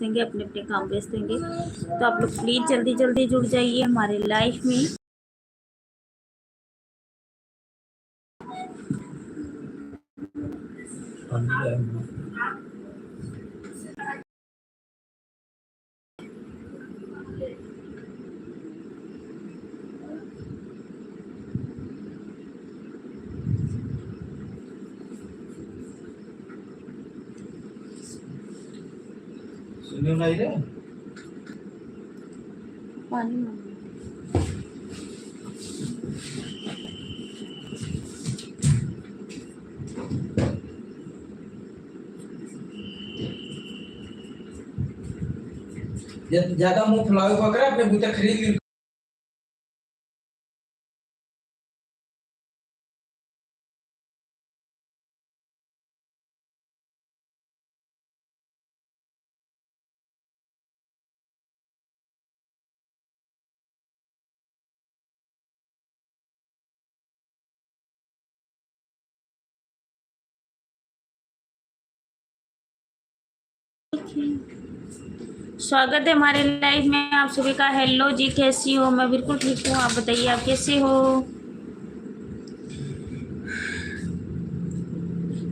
देंगे, अपने अपने काम व्यस्त देंगे। तो आप लोग प्लीज जल्दी जल्दी जुड़ जाइए हमारे लाइफ में। सुनियो नहीं रे पानी ज्यादा मुंह फुलावे पकड़ा अपने बूते खरीद ली। स्वागत है हमारे लाइफ में आप सभी का। हेलो जी, कैसी हो? मैं बिल्कुल ठीक हूँ, आप बताइए आप कैसे हो?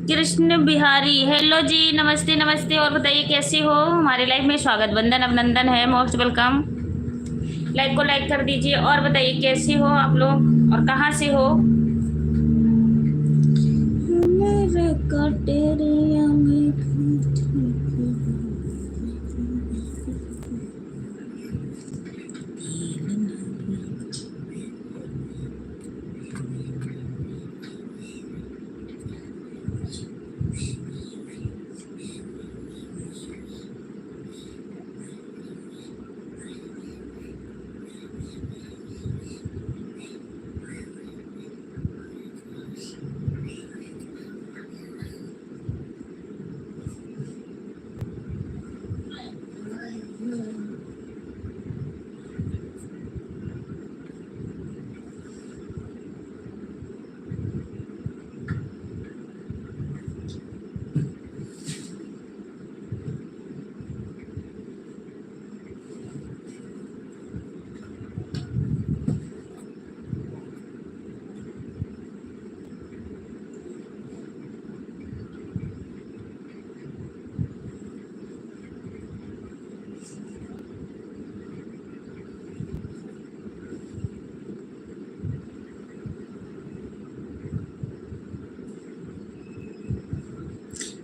कृष्ण बिहारी, हेलो जी, नमस्ते नमस्ते। और बताइए कैसे हो? हमारे लाइफ में स्वागत, वंदन अभिनंदन है, मोस्ट वेलकम। लाइक को लाइक कर दीजिए और बताइए कैसे हो आप लोग और कहाँ से हो?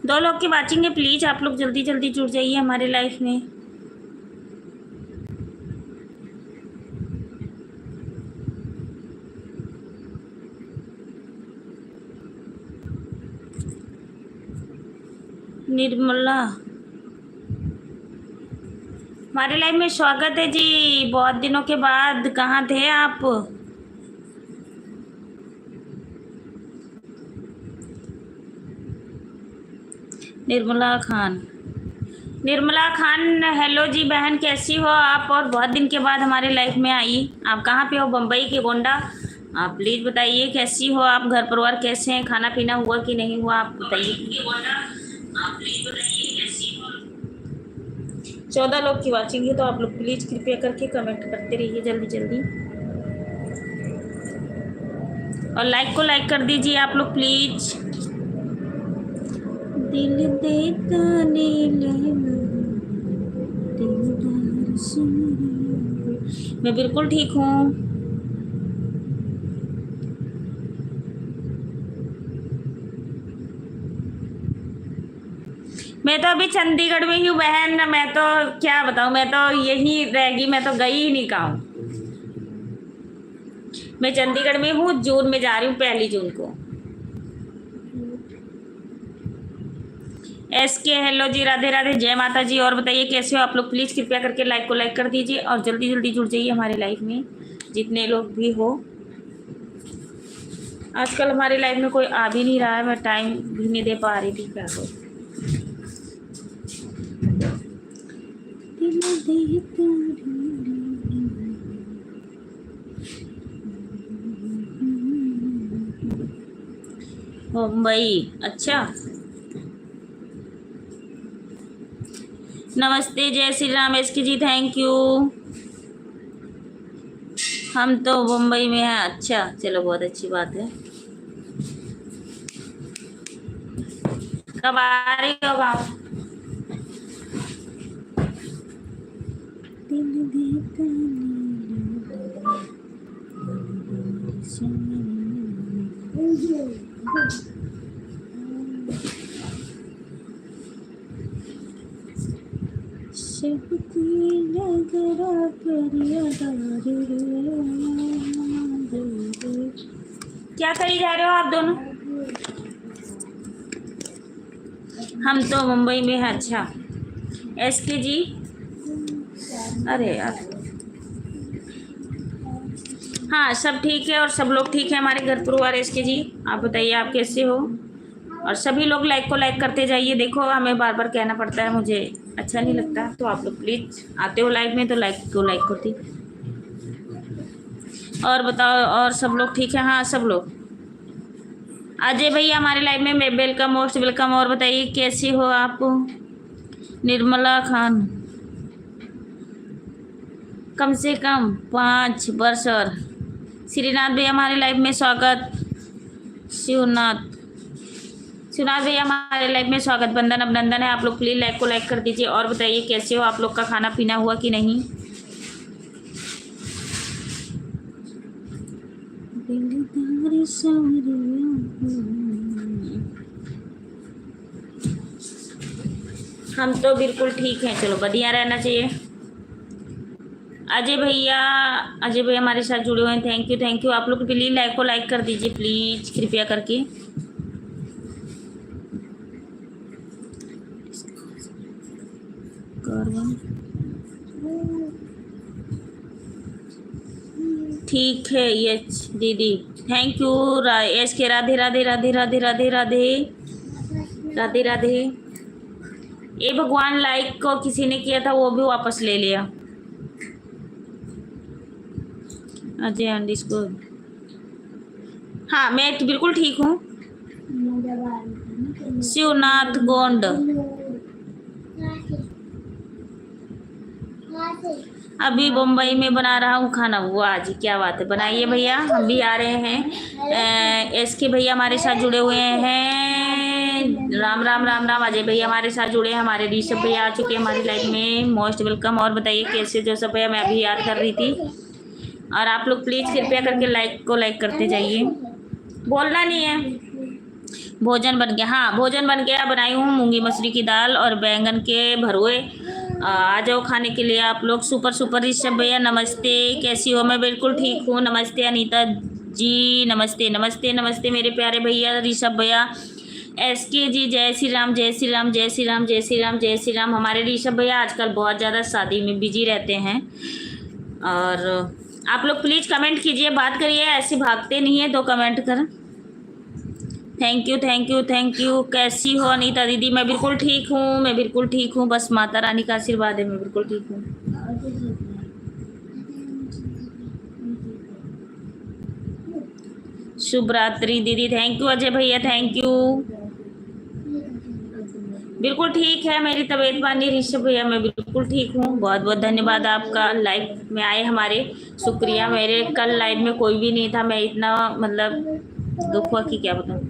दो लोग की वाचिंग है, प्लीज आप लोग जल्दी जल्दी जुड़ जाइए हमारे लाइफ में। निर्मला, हमारे लाइफ में स्वागत है जी। बहुत दिनों के बाद, कहाँ थे आप? निर्मला खान, निर्मला खान, हेलो जी बहन, कैसी हो आप? और बहुत दिन के बाद हमारे लाइफ में आई। आप कहाँ पे हो? बम्बई के गोंडा। आप प्लीज़ बताइए कैसी हो आप? घर परिवार कैसे हैं? खाना पीना हुआ कि नहीं हुआ? आप बताइए। 14 लोग की वाचिंग है, तो आप लोग प्लीज़ कृपया करके कमेंट करते रहिए जल्दी जल्दी, और लाइक को लाइक कर दीजिए आप लोग प्लीज़। दिल देता मैं बिल्कुल ठीक हूँ। मैं तो अभी चंडीगढ़ में ही हूँ बहन। मैं तो क्या बताऊँ, मैं तो यही रहेगी, मैं तो गई ही नहीं कहूँ। मैं चंडीगढ़ में हूँ, जून में जा रही हूँ, 1 जून को। SK, हेलो जी, राधे राधे, जय माता जी। और बताइए कैसे हो आप लोग? प्लीज़ कृपया करके लाइक को लाइक कर दीजिए और जल्दी जल्दी जुड़ जाइए हमारे लाइफ में, जितने लोग भी हो। आजकल हमारे लाइफ में कोई आ भी नहीं रहा है, मैं टाइम भी नहीं दे पा रही थी, क्या करूँ। मुंबई, अच्छा। नमस्ते, जय श्री राम एस के जी, थैंक यू। हम तो मुंबई में हैं। अच्छा, चलो बहुत अच्छी बात है। कब आ रही हो गाँव? क्या करी जा रहे हो आप दोनों? हम तो मुंबई में हैं। अच्छा एस के जी, अरे यार, हाँ सब ठीक है और सब लोग ठीक है हमारे घर परिवार। एस के जी, आप बताइए आप कैसे हो? और सभी लोग लाइक को लाइक करते जाइए। देखो हमें बार बार कहना पड़ता है, मुझे अच्छा नहीं लगता, तो आप लोग प्लीज़ आते हो लाइव में तो लाइक को लाइक करती। और बताओ, और सब लोग ठीक है? हाँ सब लोग। अजय भैया हमारे लाइव में वेलकम, मोस्ट वेलकम। और बताइए कैसी हो आप? निर्मला खान, कम से कम 5 वर्ष। और श्रीनाथ भैया हमारे लाइव में स्वागत। शिवनाथ भैया हमारे लाइव में स्वागत, बंधन अभिनंदन है। आप लोग प्लीज लाइक को लाइक कर दीजिए। और बताइए कैसे हो आप लोग? का खाना पीना हुआ कि नहीं? हम तो बिल्कुल ठीक हैं। चलो बढ़िया रहना चाहिए। अजय भैया हमारे साथ जुड़े हुए हैं, थैंक यू। आप लोग प्लीज लाइक को लाइक कर दीजिए प्लीज, कृपया करके। ठीक है यस दीदी, थैंक यू। एस के राधे राधे राधे राधे राधे राधे राधे राधे। ये भगवान लाइक को किसी ने किया था, वो भी वापस ले लिया। अजय अंडरस्कोर, हाँ मैं बिल्कुल ठीक हूँ। शिवनाथ गोंड, अभी मुंबई में बना रहा हूँ खाना। वो आज क्या बात है, बनाइए भैया, हम भी आ रहे हैं। एस के भैया हमारे साथ जुड़े हुए हैं, राम राम राम राम। अजय भैया हमारे साथ जुड़े हैं, हमारे ऋषभ भैया आ चुके हैं हमारी लाइफ में, मोस्ट वेलकम। और बताइए कैसे जोसफ भैया? मैं अभी याद कर रही थी। और आप लोग प्लीज़ कृपया करके लाइक को लाइक करते जाइए, बोलना नहीं है। भोजन बन गया? हाँ भोजन बन गया, बनाई हूँ मूंगी मसूरी की दाल और बैंगन के भरुए। आ जाओ खाने के लिए आप लोग। सुपर सुपर ऋषभ भैया नमस्ते, कैसी हो? मैं बिल्कुल ठीक हूँ। नमस्ते अनीता जी, नमस्ते नमस्ते नमस्ते मेरे प्यारे भैया ऋषभ भैया। एस के जी, जय श्री राम जय श्री राम जय श्री राम जय श्री राम जय श्री राम। हमारे ऋषभ भैया आजकल बहुत ज़्यादा शादी में बिजी रहते हैं। और आप लोग प्लीज़ कमेंट कीजिए, बात करिए, ऐसे भागते नहीं है, 2 कमेंट कर। Thank you. कैसी हो अनीता दीदी? मैं बिल्कुल ठीक हूँ, बस माता रानी का आशीर्वाद है, मैं बिल्कुल ठीक हूँ। शुभ रात्रि दीदी, थैंक यू। अजय भैया थैंक यू, बिल्कुल ठीक है मेरी तबीयत पानी। ऋषभ भैया मैं बिल्कुल ठीक हूँ, बहुत बहुत धन्यवाद आपका लाइव में आए हमारे, शुक्रिया। मेरे कल लाइव में कोई भी नहीं था, मैं इतना मतलब दुख हुआ कि क्या बताऊँ।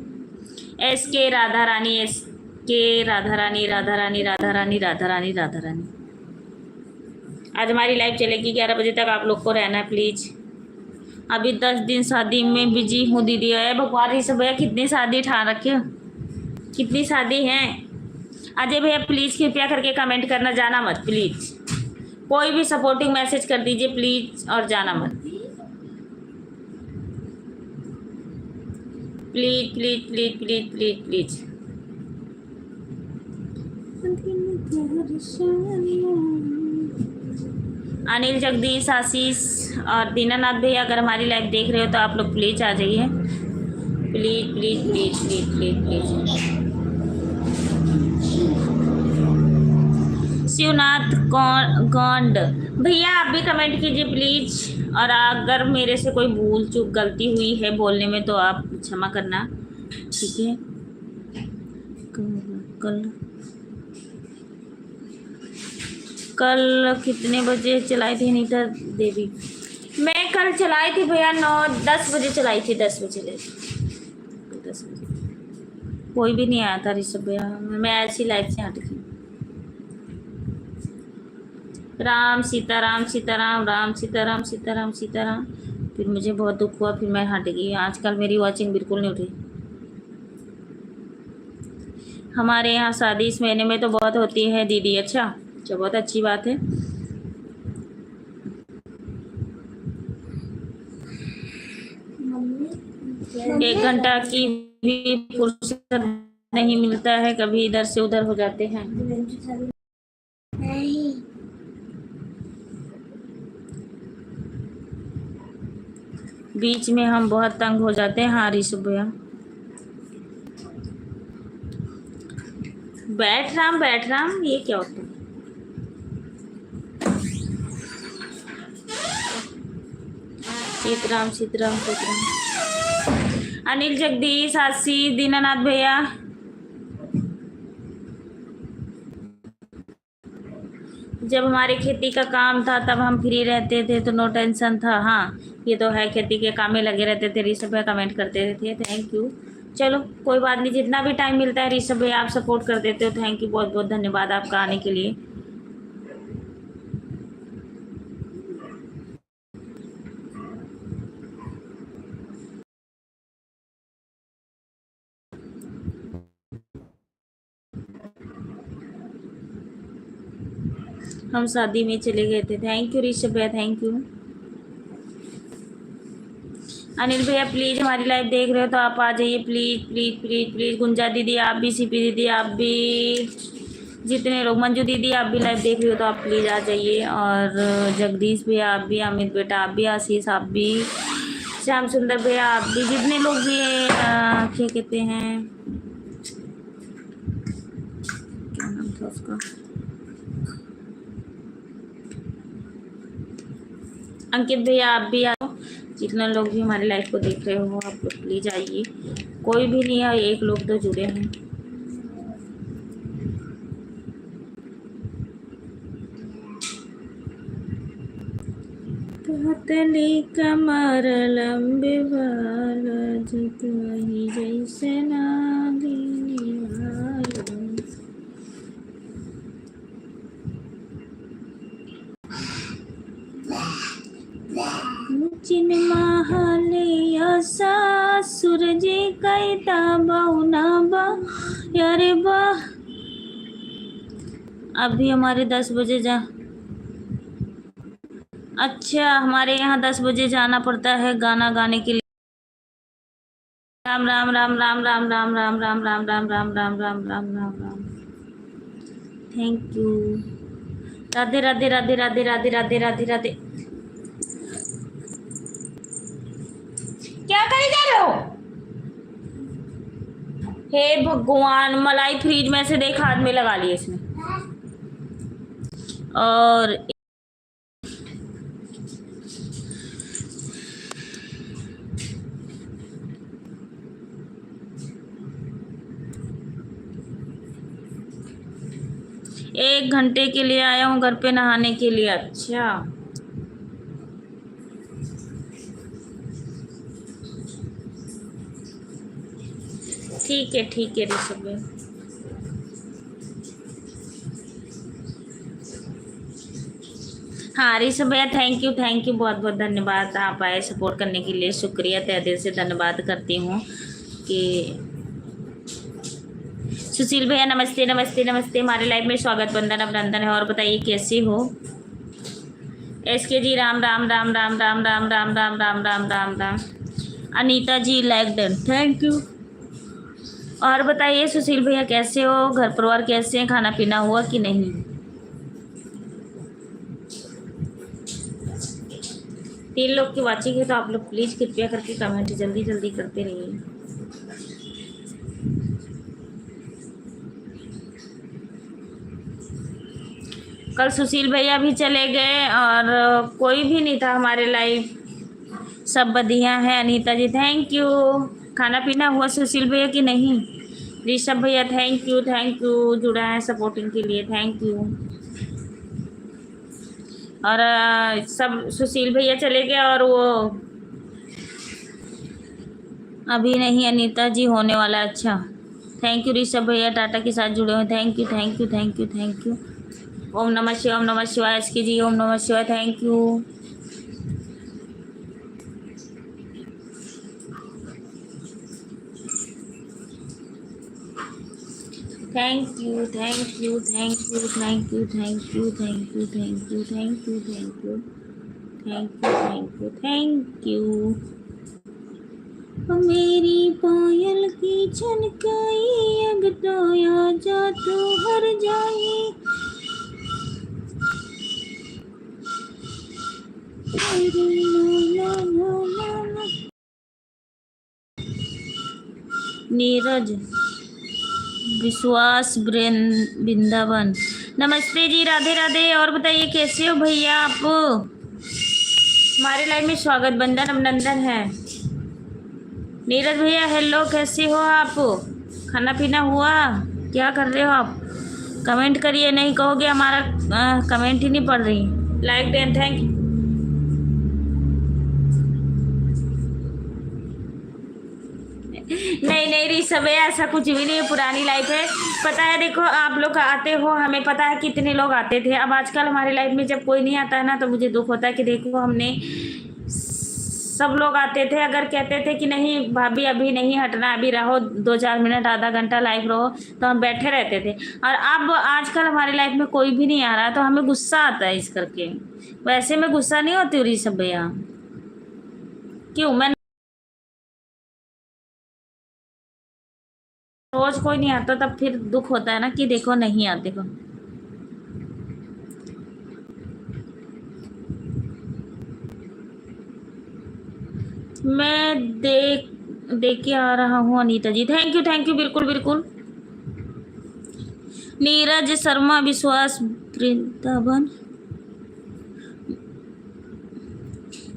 एस के राधा रानी, एस के राधा रानी राधा रानी राधा रानी राधा रानी राधा रानी। आज हमारी लाइव चलेगी 11 बजे तक, आप लोग को रहना है प्लीज़। अभी 10 दिन शादी में बिजी हूँ दीदी। है भगवान ऋषभ भैया, कितनी शादी ठान रखी हो, कितनी शादी हैं? अजय भैया प्लीज़ कृपया करके कमेंट करना, जाना मत प्लीज़। कोई भी सपोर्टिंग मैसेज कर दीजिए प्लीज़, और जाना मत please please please please please please. Anil, Jagdish, Ashish और दीनानाथ भैया अगर हमारी लाइव देख रहे हो तो आप लोग प्लीज आ जाइए, please please please please please please. Shivnath Gond भैया आप भी कमेंट कीजिए प्लीज। और अगर मेरे से कोई भूल चूक गलती हुई है बोलने में तो आप क्षमा करना, ठीक है? कल कल कितने बजे चलाई थी नीता देवी? मैं कल चलाई थी भैया 9-10 बजे चलाई थी, 10 बजे ले 10 बजे। कोई भी नहीं आया था ऋषभ भैया, मैं ऐसी लाइफ से हट गई। राम सीताराम सीताराम राम सीताराम सीताराम सीताराम। फिर मुझे बहुत दुख हुआ, फिर मैं हट गई। आजकल मेरी वॉचिंग बिल्कुल नहीं उठी। हमारे यहाँ शादी इस महीने में तो बहुत होती है दीदी। अच्छा अच्छा, बहुत अच्छी बात है। एक घंटा की भी फुर्सत नहीं मिलता है, कभी इधर से उधर हो जाते हैं। बीच में हम बहुत तंग हो जाते हैं। हाँ ऋषभ भैया, बैठ राम ये क्या होता है? सीतराम सीतराम सीतराम। अनिल जगदीश आशीष दीनानाथ भैया, जब हमारे खेती का काम था तब हम फ्री रहते थे तो नो टेंशन था। हाँ ये तो है, खेती के काम में लगे रहते थे। ऋषभ भैया कमेंट करते थे, थैंक यू। चलो कोई बात नहीं, जितना भी टाइम मिलता है ऋषभ भैया आप सपोर्ट कर देते हो, थैंक यू, बहुत बहुत धन्यवाद आपका आने के लिए। हम शादी में चले गए थे। थैंक यू ऋषभ भैया, थैंक यू। अनिल भैया प्लीज़ हमारी लाइव देख रहे हो तो आप आ जाइए, प्लीज़ प्लीज़ प्लीज़ प्लीज़। गुंजा दीदी आप भी, सीपी दीदी आप भी, जितने लोग, मंजू दीदी आप भी लाइव देख रहे हो तो आप प्लीज़ आ जाइए। और जगदीश भैया आप भी, अमित बेटा आप भी, आशीष आप भी, श्याम सुंदर भैया आप भी, जितने लोग भी क्या कहते हैं, क्या नाम था उसका, अंकित भैया आप भी आओ। जितने लोग भी हमारी लाइफ को देख रहे हो आप लोग प्लीज आइए। कोई भी नहीं है, एक लोग तो जुड़े हैं। पतली कमर लंबे बाल कहीं जैसे नागिनी आयो। चिन महालिया सूरज कैता बहुना बा यारे बा। अभी हमारे 10 बजे जा, अच्छा हमारे यहाँ 10 बजे जाना पड़ता है गाना गाने के लिए। राम राम राम राम राम राम राम राम राम राम राम राम राम राम राम राम। Thank you. राधे राधे राधे राधे राधे राधे राधे राधे। क्या करी जा रहे हो? हे भगवान, मलाई फ्रिज में से देख हाथ में लगा लिए इसने। और एक घंटे के लिए आया हूँ घर पे नहाने के लिए। अच्छा ठीक है ऋषभ भैया। हाँ ऋषभ भैया थैंक यू बहुत बहुत धन्यवाद, आप आए सपोर्ट करने के लिए, शुक्रिया, तहे दिल से धन्यवाद करती हूँ। कि सुशील भैया नमस्ते नमस्ते नमस्ते, हमारे लाइव में स्वागत, वंदन अभिनंदन है। और बताइए कैसी हो? SK ji Ram Ram Ram Ram Ram Ram Ram Ram Ram Ram Ram Ram. Anita ji like done, thank you. और बताइए सुशील भैया कैसे हो, घर परिवार कैसे हैं, खाना पीना हुआ कि नहीं? तीन लोग की वाचिंग है तो आप लोग प्लीज़ कृपया करके कमेंट जल्दी जल्दी करते रहिए। कल सुशील भैया भी चले गए और कोई भी नहीं था हमारे लाइव, सब बढ़िया है। अनीता जी थैंक यू। खाना पीना हुआ सुशील भैया कि नहीं? ऋषभ भैया थैंक यू जुड़ा है सपोर्टिंग के लिए, थैंक यू। और सब सुशील भैया चले गए, और वो अभी नहीं, अनीता जी होने वाला है। अच्छा, थैंक यू ऋषभ भैया, टाटा के साथ जुड़े हुए, thank you thank you thank you thank you. Om नमः शिवाय, ओम नमः शिवाय, एस के जी ओम नमः शिवाय, thank you. Thank you thank you thank you thank you thank you thank you thank you thank you thank you thank you thank you thank you. मेरी पायल की छनकाई, अग तो आ जा तू हर जाए। नीरज विश्वास वृंदावन, नमस्ते जी, राधे राधे। और बताइए कैसे हो भैया आप? हमारे लाइफ में स्वागत बंधन अभिनंदन है। नीरज भैया हेलो, कैसे हो आप? खाना पीना हुआ? क्या कर रहे हो आप? कमेंट करिए, नहीं कहोगे हमारा कमेंट ही नहीं पढ़ रही। Like then, thank you. नहीं नहीं ऋषभ भैया, ऐसा कुछ भी नहीं है, पुरानी लाइफ है। पता है, देखो आप लोग आते हो, हमें पता है कितने लोग आते थे। अब आजकल हमारी लाइफ में जब कोई नहीं आता है ना, तो मुझे दुख होता है कि देखो हमने सब लोग आते थे, अगर कहते थे कि नहीं भाभी अभी नहीं हटना, अभी रहो 2-4 मिनट आधा घंटा लाइव रहो, तो हम बैठे रहते थे। और अब आजकल हमारी लाइफ में कोई भी नहीं आ रहा है, तो हमें गुस्सा आता है इस करके। वैसे मैं गुस्सा नहीं होती हूँ ऋषभ भैया, क्यों? मैं रोज कोई नहीं आता, तब फिर दुख होता है ना कि देखो नहीं आते को। मैं देख के आ रहा हूँ अनीता जी, थैंक यू, बिल्कुल बिल्कुल। नीरज शर्मा विश्वास वृंदावन,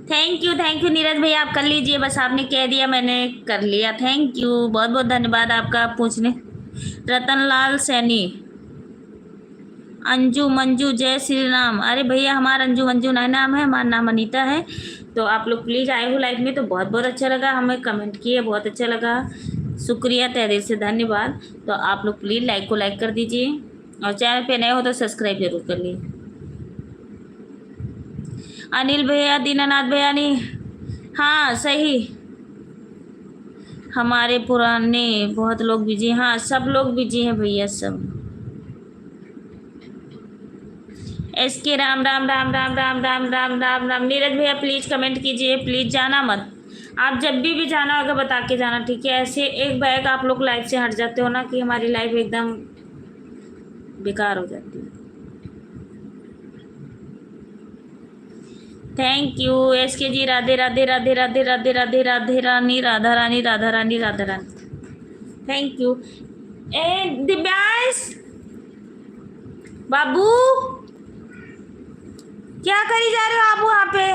थैंक यू नीरज भैया, आप कर लीजिए, बस आपने कह दिया मैंने कर लिया, थैंक यू, बहुत बहुत धन्यवाद आपका पूछने। रतनलाल सैनी, अंजू मंजू जय श्री राम। अरे भैया हमारा अंजू मंजू नहीं नाम है, हमारा नाम अनीता है। तो आप लोग प्लीज़ आए हो लाइव में, तो बहुत बहुत अच्छा लगा, हमें कमेंट किए बहुत अच्छा लगा, शुक्रिया तहे दिल से धन्यवाद। तो आप लोग प्लीज़ लाइक को लाइक कर दीजिए, और चैनल पे नए हो तो सब्सक्राइब जरूर कर लीजिए। अनिल भैया, दीनानाथ भैया, नहीं हाँ सही, हमारे पुराने बहुत लोग बिजी, हाँ सब लोग बिजी हैं भैया सब। एस के राम राम राम राम राम राम राम राम राम। नीरज भैया प्लीज़ कमेंट कीजिए, प्लीज़ जाना मत, आप जब भी जाना होगा बता के जाना, ठीक है? ऐसे एक बैग आप लोग लाइफ से हट जाते हो ना कि हमारी लाइफ एकदम बेकार हो जाती है। थैंक यू एस के जी, राधे राधे राधे राधे राधे राधे राधे रानी, राधा रानी राधा रानी राधा रानी, थैंक यू। ए दिव्यांश बाबू, क्या करी जा रहे हो आप वहाँ पे?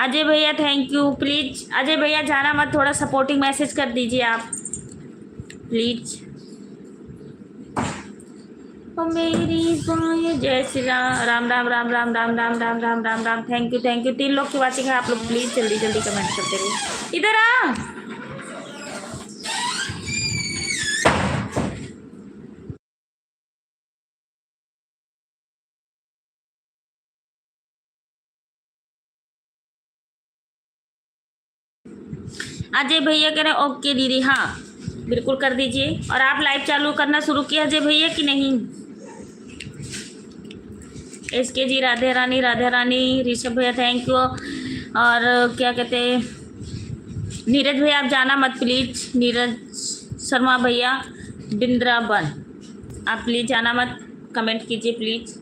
अजय भैया थैंक यू, प्लीज अजय भैया जाना मत, थोड़ा सपोर्टिंग मैसेज कर दीजिए आप प्लीज। ओ मेरी बाएं, जय श्री राम राम राम राम राम राम राम राम राम राम राम, थैंक यू 3 लोग की वाचिंग है, आप लोग प्लीज जल्दी जल्दी कमेंट करते रहिए। इधर आ, अजय भैया कह रहे ओके दीदी, हाँ बिल्कुल कर दीजिए। और आप लाइव चालू करना शुरू किया अजय भैया कि नहीं? एस के जी, राधे रानी, ऋषभ भैया थैंक यू। और क्या कहते हैं, नीरज भैया आप जाना मत प्लीज, नीरज शर्मा भैया वृंदावन, आप प्लीज जाना मत, कमेंट कीजिए प्लीज।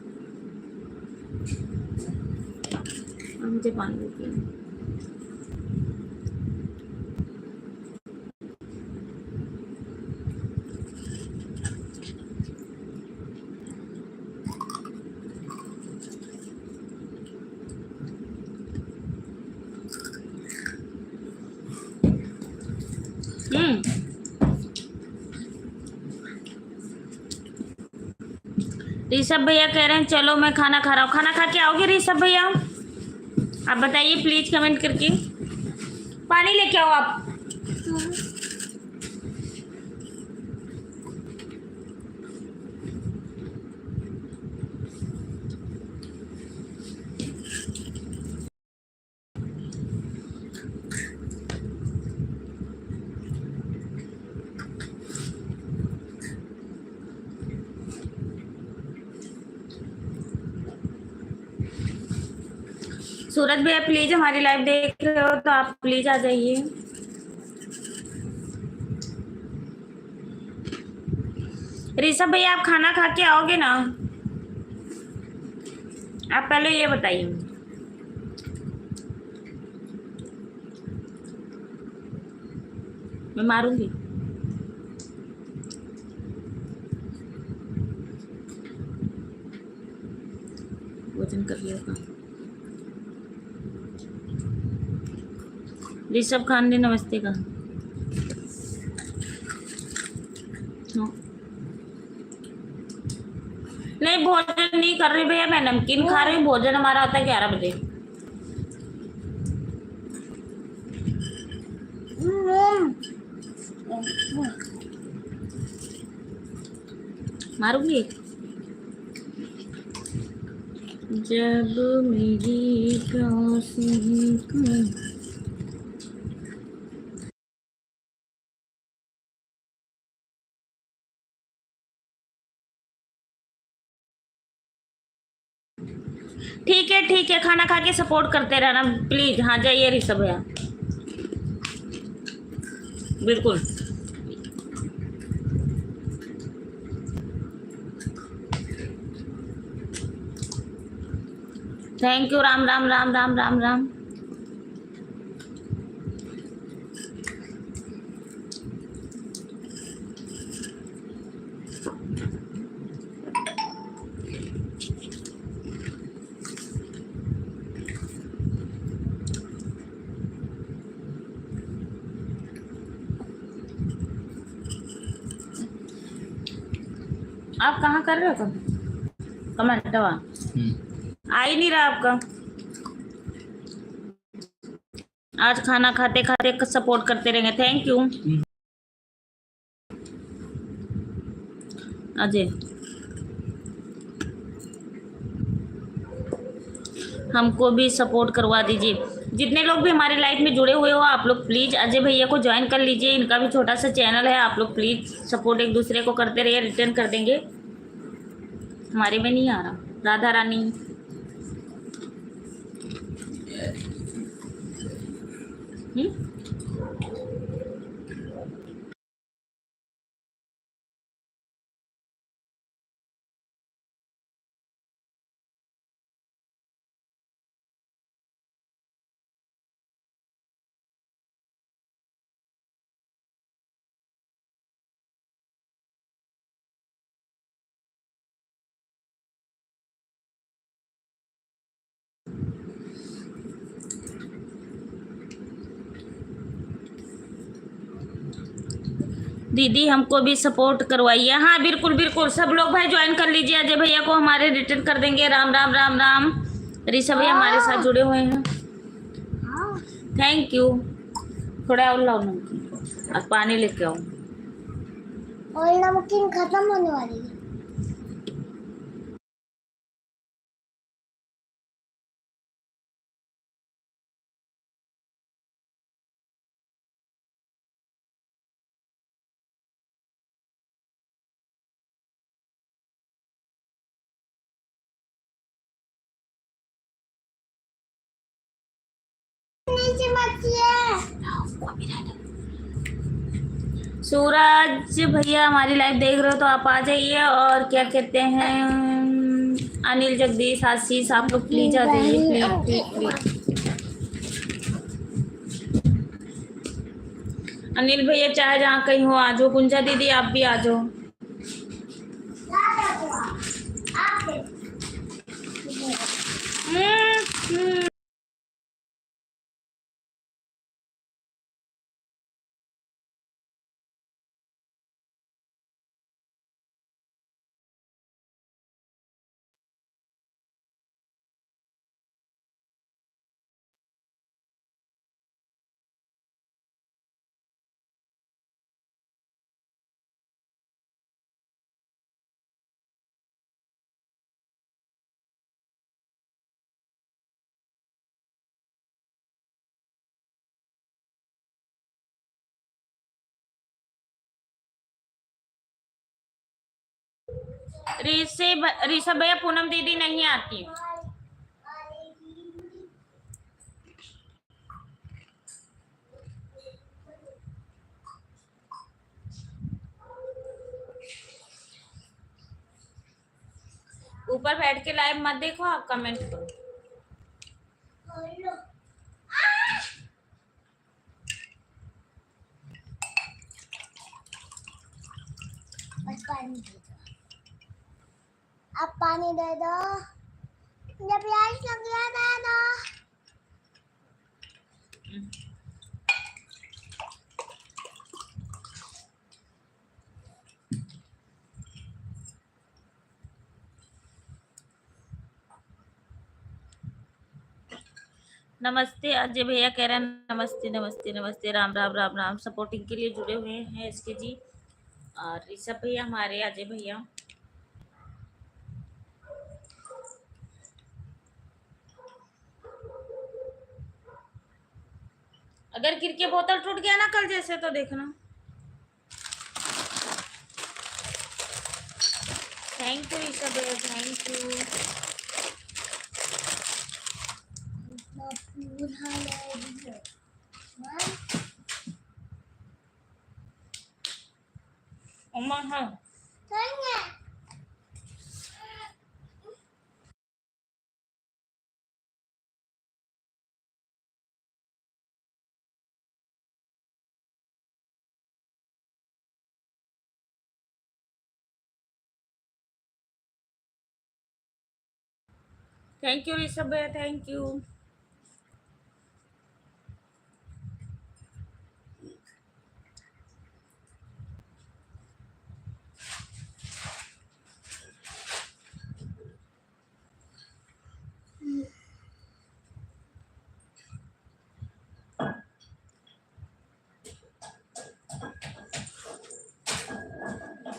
मुझे पानी दीजिए। ऋषभ भैया कह रहे हैं चलो मैं खाना खा रहा हूँ। खाना खा के आओगे ऋषभ भैया? आप बताइए प्लीज कमेंट करके। पानी लेके आओ आप। सूरज भैया प्लीज हमारी लाइव देख रहे हो तो आप प्लीज आ जाइए। ऋषभ भैया आप खाना खा के आओगे ना? आप पहले ये बताइए। मैं मारूंगी। भोजन कर लिया का? ऋषभ खान ने नमस्ते कहा। नहीं भोजन नहीं कर रही भैया, मैं नमकीन खा रही हूँ। भोजन हमारा होता है 11 बजे। मारूंगी जब मेरी प्यासी को। ठीक है खाना खा के सपोर्ट करते रहना प्लीज। हाँ जाइए ऋषभ भैया, बिल्कुल। Thank you. राम राम राम राम राम राम। आप कहाँ कर रहे हो कमेंट? आ ही नहीं रहा आपका। आज खाना खाते खाते सपोर्ट करते रहेंगे। Thank you Ajay. हमको भी सपोर्ट करवा दीजिए। जितने लोग भी हमारे लाइफ में जुड़े हुए हो आप लोग प्लीज अजय भैया को ज्वाइन कर लीजिए। इनका भी छोटा सा चैनल है। आप लोग प्लीज सपोर्ट एक दूसरे को करते रहिए, रिटर्न कर देंगे। हमारे में नहीं आ रहा। राधा रानी दीदी हमको भी सपोर्ट करवाइए। हाँ बिल्कुल बिल्कुल, सब लोग भाई ज्वाइन कर लीजिए। अजय भैया को हमारे रिटर्न कर देंगे। राम राम राम राम। ऋषभ भैया हमारे साथ जुड़े हुए हैं। Thank you. थोड़ा और लाओ नमकीन और पानी लेके आओ। और नमकीन खत्म होने वाली है। सूरज भैया हमारी लाइव देख रहे हो तो आप आ जाइए। और क्या कहते हैं अनिल जगदीश आशीष, आप लोग प्लीज आ जाइए प्लीज प्लीज प्लीज। अनिल भैया चाहे जहाँ कहीं हो आ जाओ। गुंजा दीदी आप भी आ जाओ। ऋषभ भैया पूनम दीदी नहीं आती। ऊपर बैठ के लाइव मत देखो, आप कमेंट करो। बस पानी दे दो, अब पानी दे दो, जब प्यास लग गया दे दो। नमस्ते अजय भैया कह रहे हैं नमस्ते नमस्ते नमस्ते, राम राम राम राम। सपोर्टिंग के लिए जुड़े हुए हैं इसके जी। और ऋषभ भैया हमारे, अजय भैया। अगर गिर के बोतल टूट गया ना कल जैसे तो देखना। थैंक यू ऋषभ भैया, थैंक यू। पूरा ले दो। अम्मा हाँ थैंक यू ऋषभ भैया, थैंक यू।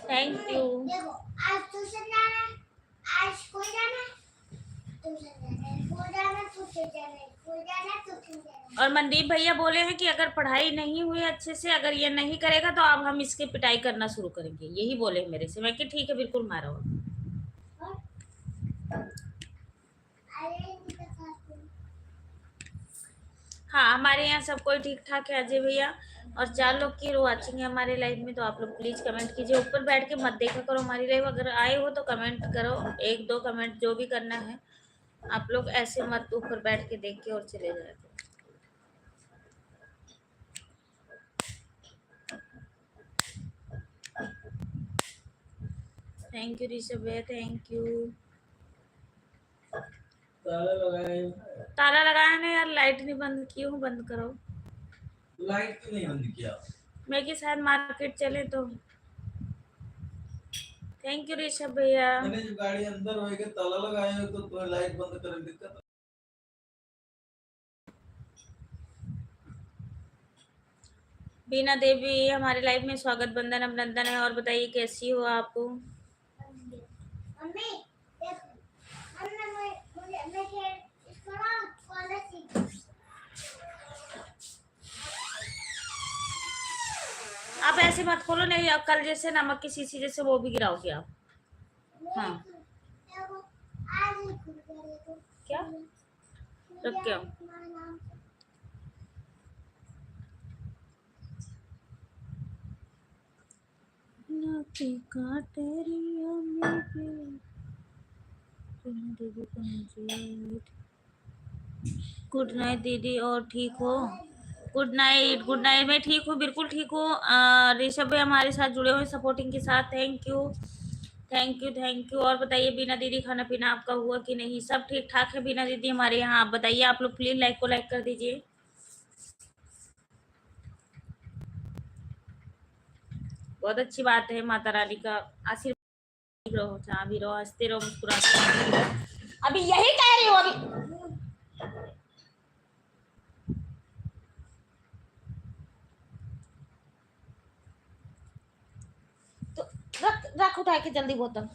Thank you. देखो आज ट्यूशन जाना, आज स्कूल जाना, ट्यूशन जाना, स्कूल जाना, ट्यूशन जाना, स्कूल जाना, ट्यूशन जाना। और मनदीप भैया बोले हैं कि अगर पढ़ाई नहीं हुई अच्छे से, अगर ये नहीं करेगा तो अब हम इसके पिटाई करना शुरू करेंगे, यही बोले हैं मेरे से। मैं कि ठीक है बिल्कुल मारो। हाँ हमारे यहाँ सब कोई ठीक ठाक है अजय भैया। और 4 लोग की वॉचिंग है हमारे लाइव में, तो आप लोग प्लीज कमेंट कीजिए। ऊपर बैठ के मत देखा करो हमारी लाइव, अगर आए हो तो कमेंट करो, 1-2 कमेंट जो भी करना है। आप लोग ऐसे मत ऊपर बैठ के देख के और चले जाए। थैंक यू ऋषभ भैया, थैंक यू। ताला लगाया ना यार, लाइट नहीं बंद की हूँ, बंद करो। लाइट क्यों नहीं बंद किया? मैं कि शायद मार्केट चले तो। थैंक यू ऋषभ भैया। मैंने जो गाड़ी अंदर होएगा ताला लगाया हो तो तुम्हें लाइट बंद करने दिक्कत। बीना देवी हमारे लाइव में स्वागत, बंदन अभिनंदन है। और बताइए कैसी हो आप? मम्मी देखो, मम्मी मुझे मैं खेल इसको ना कॉलर सीख। आप ऐसे मत खोलो, नहीं अब कल जैसे नमक की शीशी जैसे वो भी गिराओगे आप। हाँ देखो आज ही खुल गया देखो। क्या रख के आओ। गुड नाइट दीदी, और ठीक हो? Good night, good night. मैं ठीक हूँ, बिल्कुल ठीक हूँ। ऋषभ भाई हमारे साथ जुड़े हुए सपोर्टिंग के साथ, thank you thank you thank you. और बताइए बीना दीदी खाना पीना आपका हुआ कि नहीं? सब ठीक ठाक है बीना दीदी हमारे यहाँ। आप बताइए, आप लोग प्लीज लाइक को लाइक कर दीजिए। बहुत अच्छी बात है, माता रानी का आशीर्वाद रहो, जहाँ भी रहो हंसते रहो मुस्कुराते रहो। अभी यही कह रही हूँ अभी। तो रख रख उठा के जल्दी बोतल।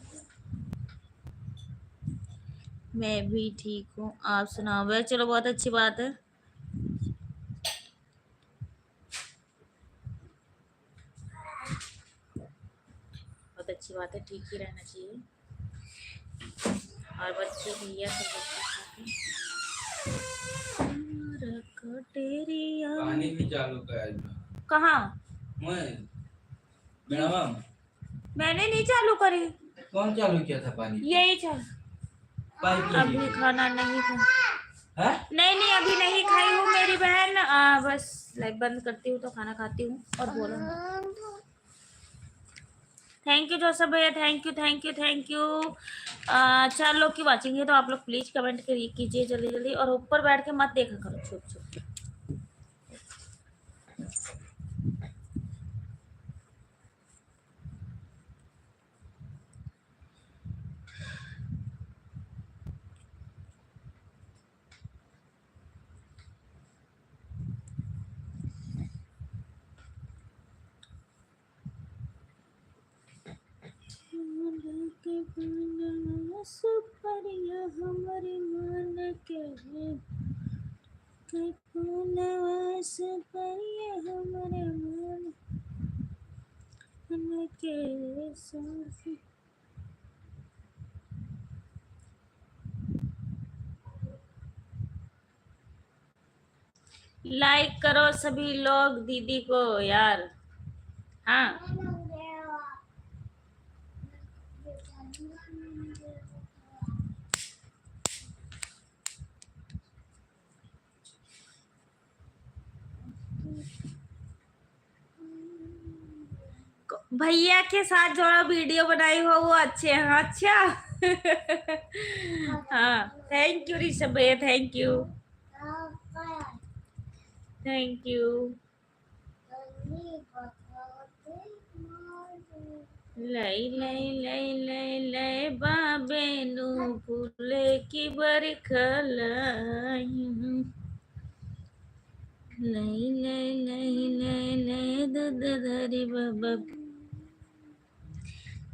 मैं भी ठीक हूँ, आप सुनाओ? वह चलो बहुत अच्छी बात है। बहुत अच्छी बात है, ठीक ही रहना चाहिए। और बच्चे भैया सब बच्चे रखो तेरी पानी भी चालू कर। कहाँ? मैं मैडम मैंने नहीं चालू करी। कौन चालू किया था पानी? यही चल। पाइप अभी खाना नहीं खा है? नहीं अभी नहीं खाई हूँ मेरी बहन। बस लाइट बंद करती हूँ तो खाना खाती हूँ और बोलो। थैंक यू जोसफ भैया, थैंक यू। 4 लोग की वाचिंग है तो आप लोग प्लीज कमेंट कीजिए जल्दी जल्दी, और ऊपर बैठ के मत देखा करो छुप छुप। सुपरिया हमारी मान के सुपरिया हमारे मान के साथ। लाइक करो सभी लोग दीदी को यार। हाँ भैया के साथ जो वीडियो बनाई हो वो अच्छे हैं। अच्छा हाँ थैंक यू ऋषभ भैया, थैंक यू। लई लई लई लई लई बाबेनु फूले की बरखलाई। लई लई लई लई लई ददरी बाबा।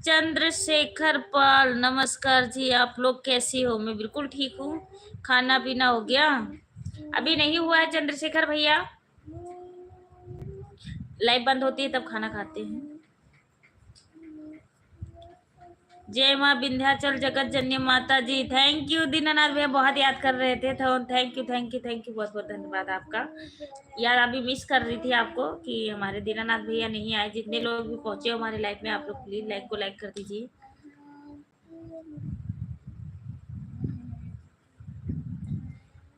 चंद्रशेखर पाल नमस्कार जी, आप लोग कैसी हो? मैं बिल्कुल ठीक हूँ। खाना पीना हो गया? अभी नहीं हुआ है चंद्रशेखर भैया, लाइव बंद होती है तब खाना खाते हैं। जय माँ विंध्याचल जगत जननी माता जी, थैंक यू दीनानाथ भैया, बहुत याद कर रहे थे तो थैंक यू बहुत बहुत धन्यवाद आपका। यार अभी मिस कर रही थी आपको कि हमारे दीनानाथ भैया नहीं आए। जितने लोग भी पहुंचे हमारे लाइफ में आप लोग प्लीज लाइक कर दीजिए।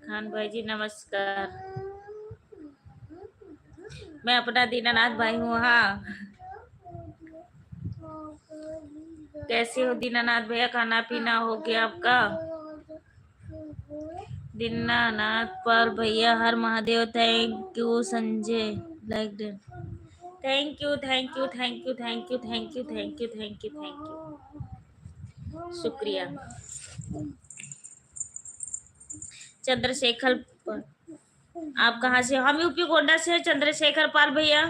खान भाई जी नमस्कार, मैं अपना दीनानाथ भाई हूँ। हाँ कैसे हो दीनानाथ भैया? खाना पीना हो गया आपका? दीनानाथ पर भैया हर महादेव, थैंक यू संजय लाइक डेट, थैंक यू शुक्रिया। चंद्रशेखर आप कहाँ से? हम यूपी गोंडा से। चंद्रशेखर पाल भैया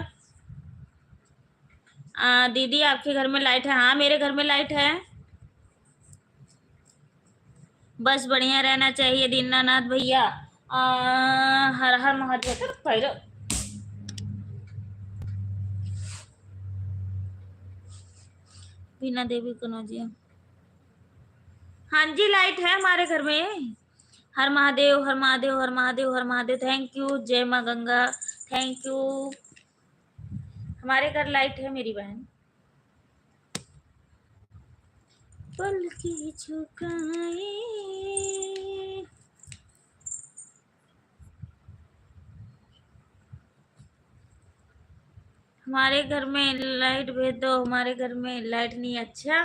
दीदी आपके घर में लाइट है? हाँ मेरे घर में लाइट है। बस बढ़िया रहना चाहिए दीनानाथ भैया। हर हर महादेव भैरव। बीना देवी कनौजिया, हाँ जी लाइट है हमारे घर में। हर महादेव हर महादेव हर महादेव हर महादेव, थैंक यू। जय माँ गंगा, थैंक यू। हमारे घर लाइट है मेरी बहन। पल की झुकाए हमारे घर में लाइट भेज दो, हमारे घर में लाइट नहीं। अच्छा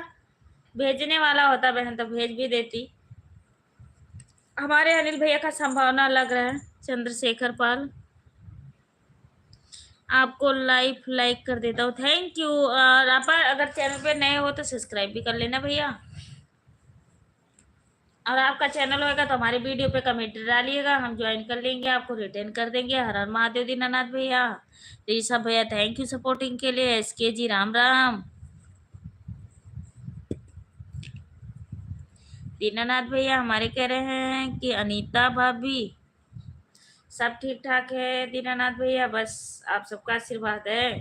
भेजने वाला होता बहन तो भेज भी देती। हमारे अनिल भैया का संभावना लग रहा है। चंद्रशेखर पाल आपको लाइक कर देता हूँ, थैंक यू। और आप अगर चैनल पे नए हो तो सब्सक्राइब भी कर लेना भैया। और आपका चैनल होगा तो हमारे वीडियो पे कमेंट डालिएगा, हम ज्वाइन कर लेंगे, आपको रिटर्न कर देंगे। हर हर महादेव दीनानाथ भैया। ऋषभ भैया थैंक यू सपोर्टिंग के लिए। एसके जी राम राम। दीनानाथ भैया हमारे कह रहे हैं कि अनीता भाभी सब ठीक ठाक है दीनानाथ भैया, बस आप सबका आशीर्वाद है।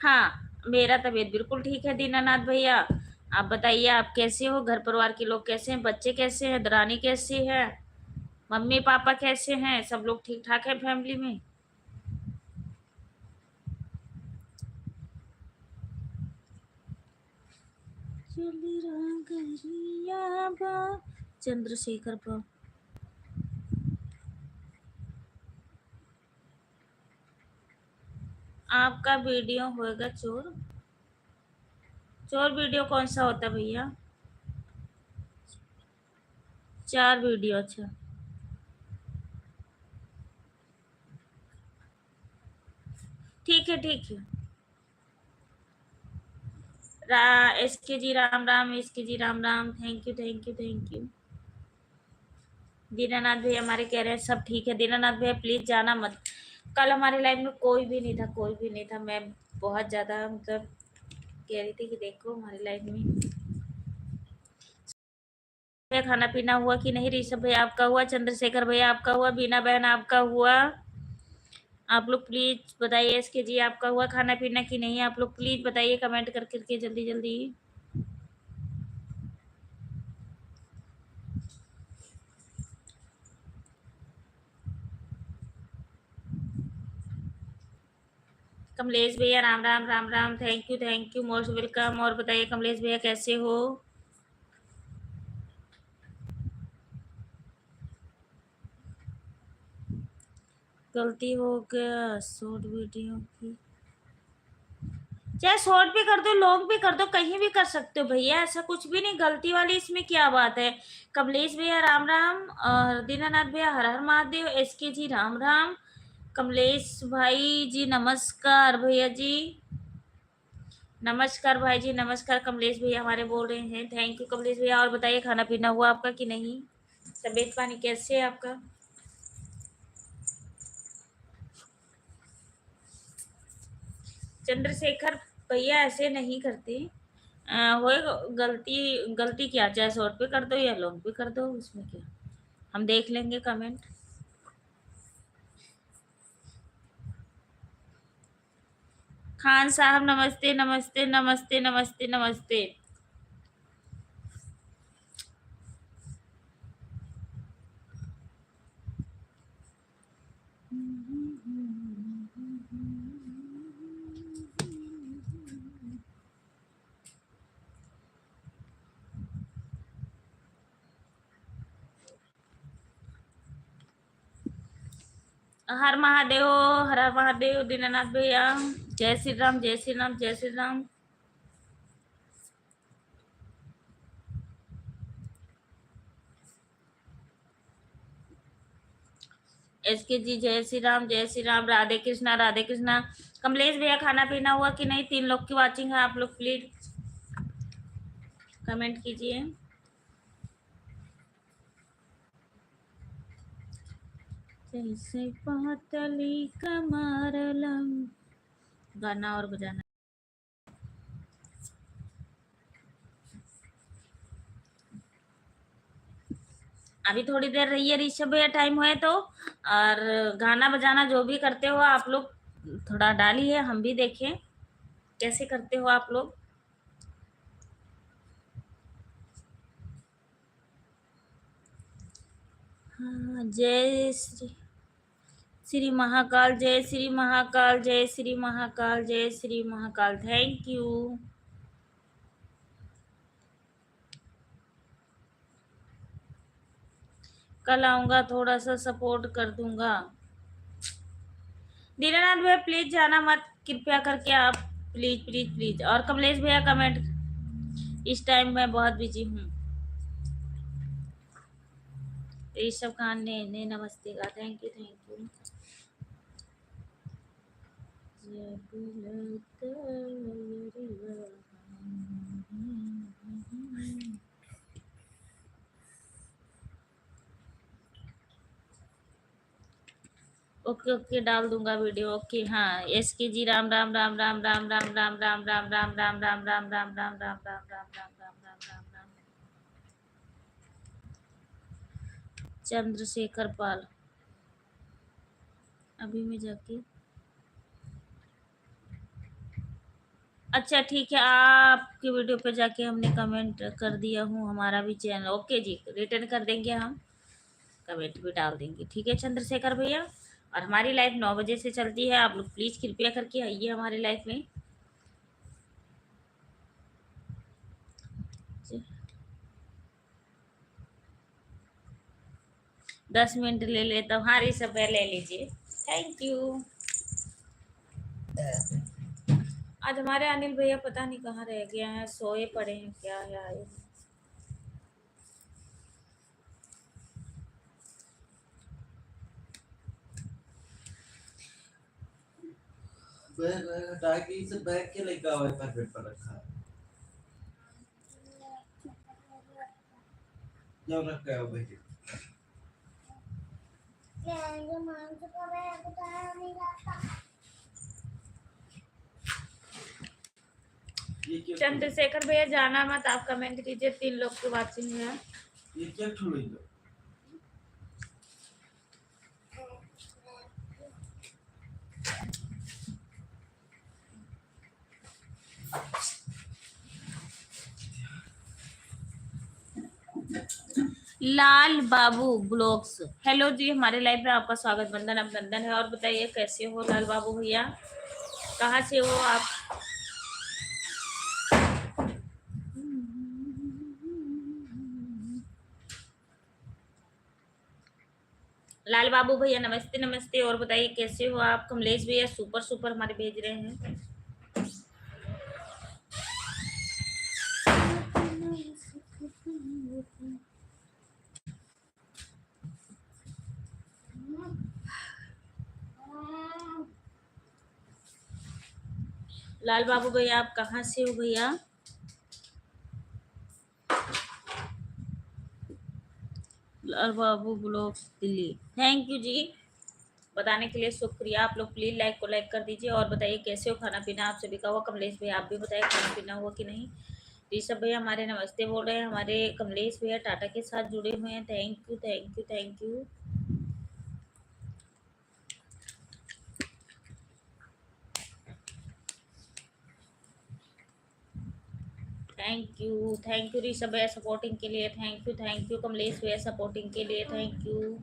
हाँ, मेरा तबीयत बिल्कुल ठीक है दीनानाथ भैया। आप बताइए, आप कैसे हो? घर परिवार के लोग कैसे हैं? बच्चे कैसे हैं? दरानी कैसी है? मम्मी पापा कैसे हैं? सब लोग ठीक ठाक है फैमिली में? चली रागरिया बा चंद्रशेखर बा। आपका वीडियो होएगा चोर। चोर वीडियो कौन सा होता है भैया? 4 वीडियो, अच्छा। ठीक है, ठीक है। SK ji Ram Ram, SK ji Ram Ram. Thank you, thank you, thank you. Dinanath भैया हमारे कह रहे हैं सब ठीक है। दीनानाथ भैया प्लीज जाना मत। कल हमारी लाइफ में कोई भी नहीं था, कोई भी नहीं था। मैं बहुत ज्यादा मतलब कह रही थी कि देखो हमारी लाइफ में भैया खाना पीना हुआ कि नहीं? ऋषभ भैया आपका हुआ? चंद्रशेखर भैया आपका हुआ? बीना बहन आपका हुआ? आप लोग प्लीज बताइए। एसके जी आपका हुआ खाना पीना कि नहीं? आप लोग प्लीज बताइए कमेंट कर करके जल्दी जल्दी। कमलेश भैया Ram Ram, Ram Ram. Thank you most welcome. और बताइए कमलेश भैया कैसे हो? गलती हो गया शॉर्ट वीडियो की। चाहे शॉर्ट भी कर दो, लॉन्ग भी कर दो, कहीं भी कर सकते हो भैया, ऐसा कुछ भी नहीं। गलती वाली इसमें क्या बात है? कमलेश भैया राम राम, और दीनानाथ भैया हर हर महादेव, एसके जी राम राम। कमलेश भाई जी नमस्कार। भैया जी नमस्कार। भाई जी नमस्कार। कमलेश भैया हमारे बोल रहे हैं। थैंक यू कमलेश भैया। और बताइए खाना पीना हुआ आपका कि नहीं? तबीयत पानी कैसे है आपका? चंद्रशेखर भैया ऐसे नहीं करते। होए गलती। गलती क्या, चाहे शॉर्ट पे कर दो या लॉन्ग पे कर दो, उसमें क्या, हम देख लेंगे कमेंट। खान साहब नमस्ते, नमस्ते, नमस्ते, नमस्ते, नमस्ते। हर महादेव, हर हर महादेव। दीनानाथ भैया जय श्री राम, जय श्री राम, जय श्री राम। एसके जी जय श्री राम, जय श्री राम। राधे कृष्णा, राधे कृष्णा। कमलेश भैया खाना पीना हुआ कि नहीं? 3 लोग की वाचिंग है, आप लोग प्लीज कमेंट कीजिए। जैसे पातली कमरलम। गाना और बजाना। अभी थोड़ी देर रहिए ऋषभ भैया, टाइम हुए तो। और गाना बजाना जो भी करते हो आप लोग थोड़ा डालिए, हम भी देखें कैसे करते हो आप लोग। हाँ, जय श्री श्री महाकाल, जय श्री महाकाल, जय श्री महाकाल, जय श्री महाकाल। Thank you. कल आऊंगा, थोड़ा सा सपोर्ट कर दूंगा। दीनानाथ भैया प्लीज जाना मत, कृपया करके आप। Please please please. और कमलेश भैया कमेंट। इस टाइम मैं बहुत बिजी हूँ। ऋषभ खान ने नमस्ते का थैंक यू, थैंक यू। जब लगता है ओके ओके, डाल दूंगा वीडियो। ओके हाँ। एस के जी राम राम, राम राम, राम राम, राम राम, राम राम, राम राम, राम राम, राम राम, राम राम, राम राम, राम राम, राम। चंद्रशेखर पाल। अभी मैं जाके अच्छा ठीक है, आपकी वीडियो पे जाके हमने कमेंट कर दिया हूँ, हमारा भी चैनल ओके जी, रिटर्न कर देंगे हम, कमेंट भी डाल देंगे, ठीक है चंद्रशेखर भैया। और हमारी लाइव 9 बजे से चलती है, आप लोग प्लीज़ कृपया करके आइए हमारे लाइव में। 10 मिनट ले लेता हूँ, हाँ ऋषभ ले लीजिए, थैंक यू। आज हमारे अनिल भैया पता नहीं कहाँ रह गए हैं, सोए पड़े हैं क्या है आए हैं। बैग वैग हटा के इसे बैग के लेके आवे कारपेट पर रखा है। जाओ रख के आओ बैग। जो मांग से पड़े है बताया नहीं जाता। ये क्या चंद्रशेखर भैया जाना मत, आप कमेंट कीजिए, 3 लोग की वाचिंग है। ये क्या ठुलो इधर? लाल बाबू ब्लॉग्स, हेलो जी, हमारे लाइव में आपका स्वागत, वंदन अभिनंदन है। और बताइए कैसे हो लाल बाबू भैया, कहाँ से हो आप? लाल बाबू भैया नमस्ते नमस्ते। और बताइए कैसे हो आप? कमलेश भैया सुपर सुपर हमारे भेज रहे हैं। लाल बाबू भैया आप कहाँ से हो भैया? लाल बाबू ब्लॉग दिल्ली, थैंक यू जी, बताने के लिए शुक्रिया। आप लोग प्लीज लाइक को लाइक कर दीजिए। और बताइए कैसे हो, खाना पीना आप सभी का हुआ? कमलेश भैया आप भी बताइए खाना पीना हुआ कि नहीं? ऋषभ भैया हमारे नमस्ते बोल रहे हैं, हमारे कमलेश भैया टाटा के साथ जुड़े हुए हैं, thank you thank you thank you. Thank you Rishabh भैया सपोर्टिंग के लिए, थैंक यू कमलेश भैया सपोर्टिंग के लिए, thank you.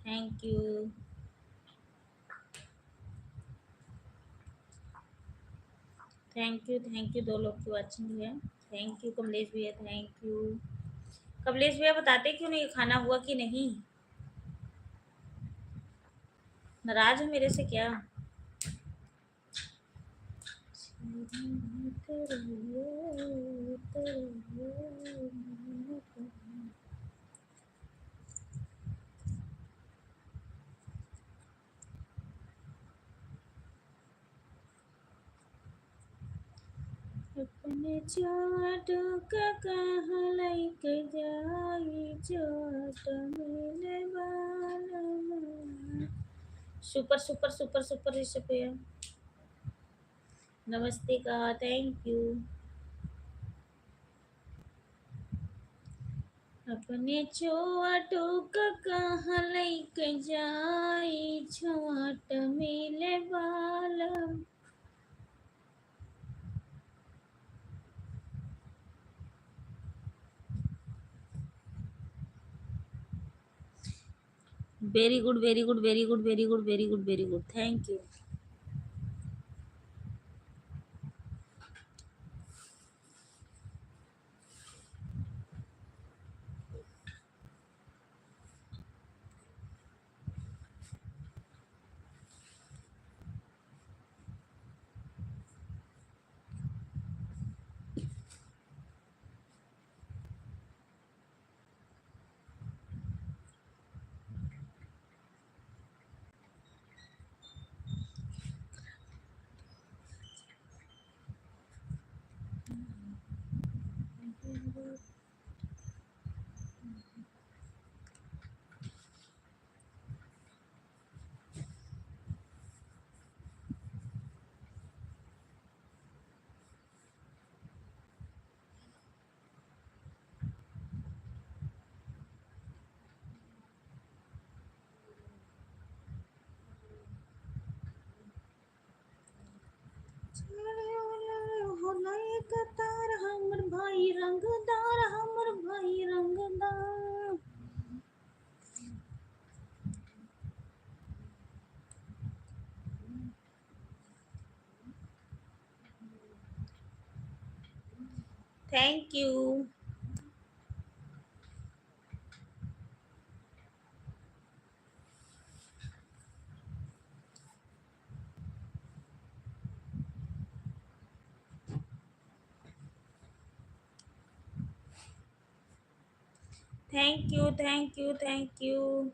Thank you thank you, 2 लोग की वॉचिंग है, थैंक यू कमलेश भैया, थैंक यू। कमलेश भैया बताते क्यों नहीं खाना हुआ कि नहीं? नाराज है मेरे से क्या? अपने चाट का कहाँ लैके जाई चाट मिले वाला। Super super super super Rishabh भैया नमस्ते कहा, थैंक यू। अपने छोटू का कहाँ लैके जाई छोट मिले वाला। Very good very good very good very good very good very good, thank you. Thank you. Thank you, thank you, thank you.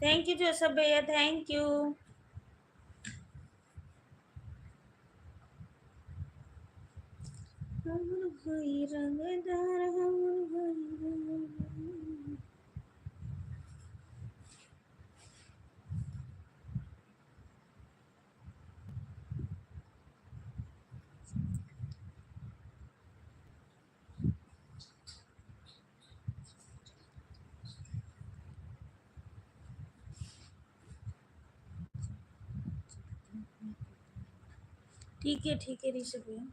Thank you Joseph भैया, थैंक यू। हमर भई रंगदार, हमर भई रंगदार। ठीक है ऋषभ भैया।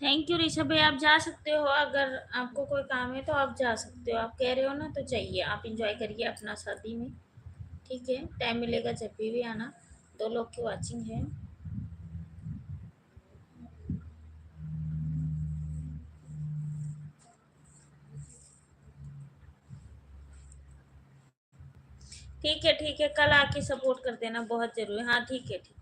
थैंक यू ऋषभ भाई, आप जा सकते हो, अगर आपको कोई काम है तो आप जा सकते हो। आप कह रहे हो ना तो चाहिए, आप इंजॉय करिए अपना शादी में। ठीक है, टाइम मिलेगा जब भी आना। 2 लोग की वॉचिंग है। ठीक है, कल आके सपोर्ट कर देना, बहुत ज़रूरी। हाँ ठीक है, ठीक।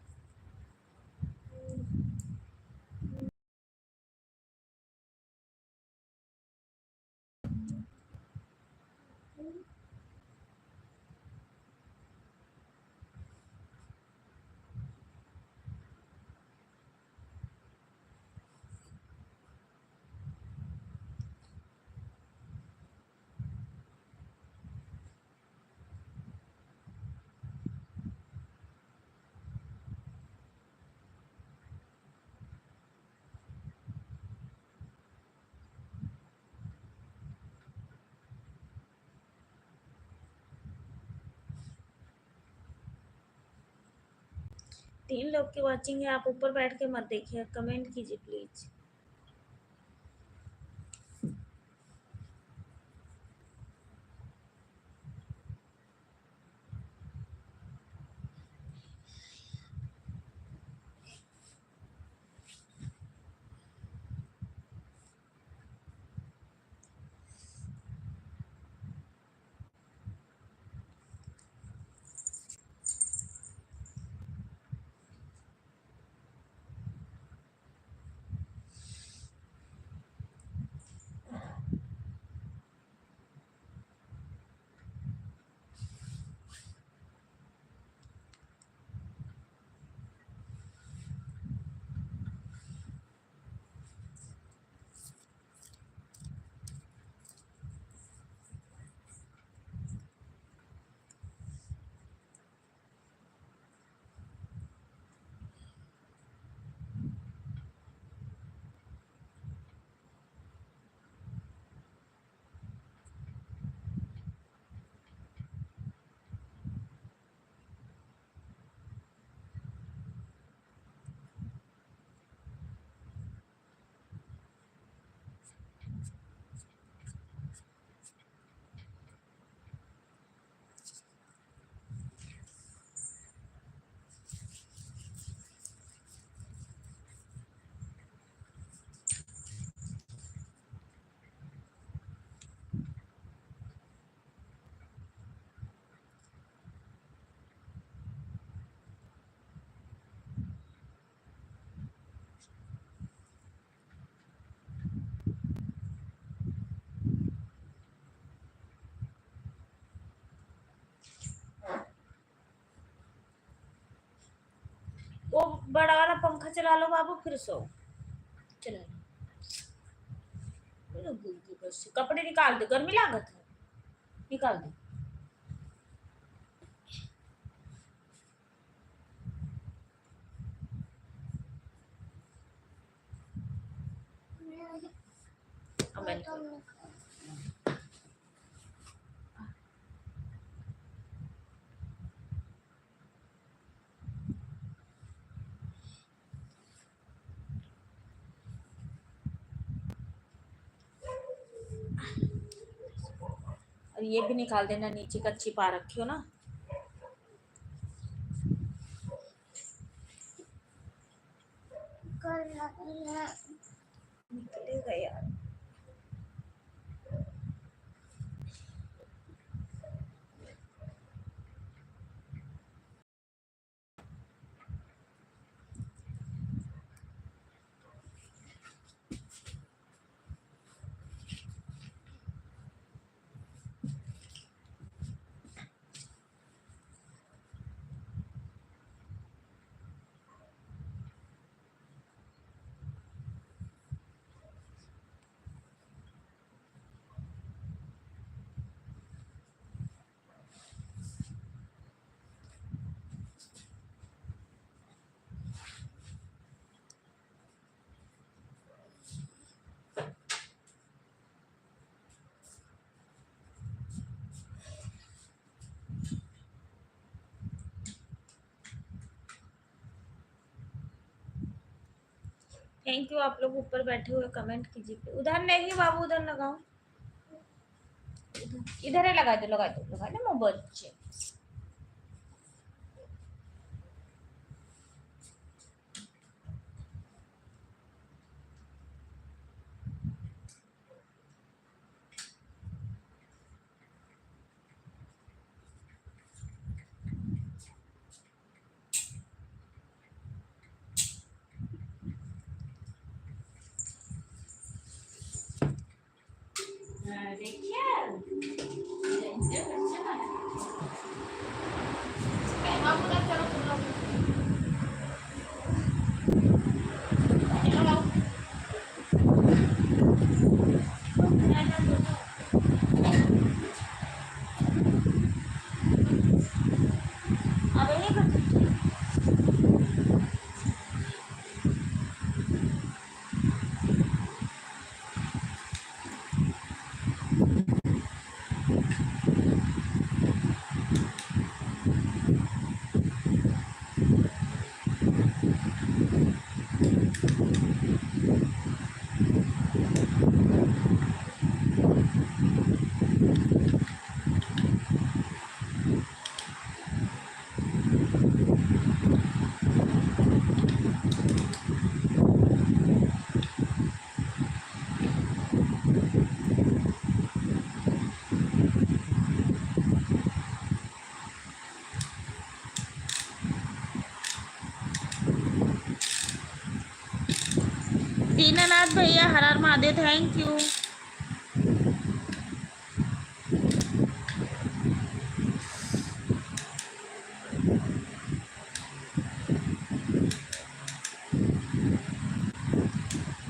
3 लोग की वॉचिंग है, आप ऊपर बैठ के मत देखिए, कमेंट कीजिए प्लीज़। वो बड़ा वाला पंखा चला लो बाबू, फिर सो। चला लो, बस कपड़े निकाल दो, गर्मी लागत है, निकाल दो। अब मैं निकाल- और ये भी निकाल देना, नीचे कच्ची पा रखी हो ना। निकलेगा यार। Thank you. आप लोग ऊपर बैठे हुए कमेंट कीजिए। उधर नहीं बाबू, उधर लगाओ, इधर ही लगा दो, लगा दो, लगा दो मैं बच्चे। देखिए बाबू, उधर चलो, तुम लोग लगाओ। अब ये कर दीनानाथ भैया, हर हर महादेव, थैंक यू।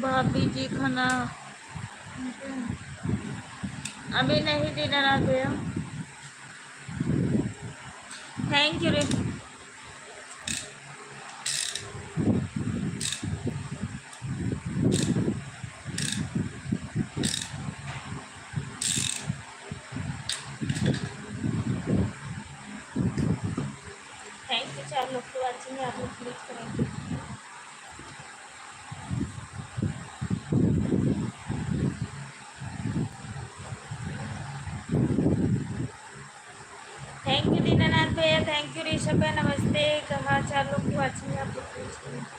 भाभी जी खाना अभी नहीं, दीनानाथ भैया, थैंक यू रे। थैंक यू 4 लोग तो अच्छे हैं, आप लोग प्लीज करेंगे। थैंक यू दीनानाथ भैया, थैंक यू ऋषभ भैया, नमस्ते। कहा 4 लोग तो अच्छे हैं, आप लोग प्लीज करेंगे।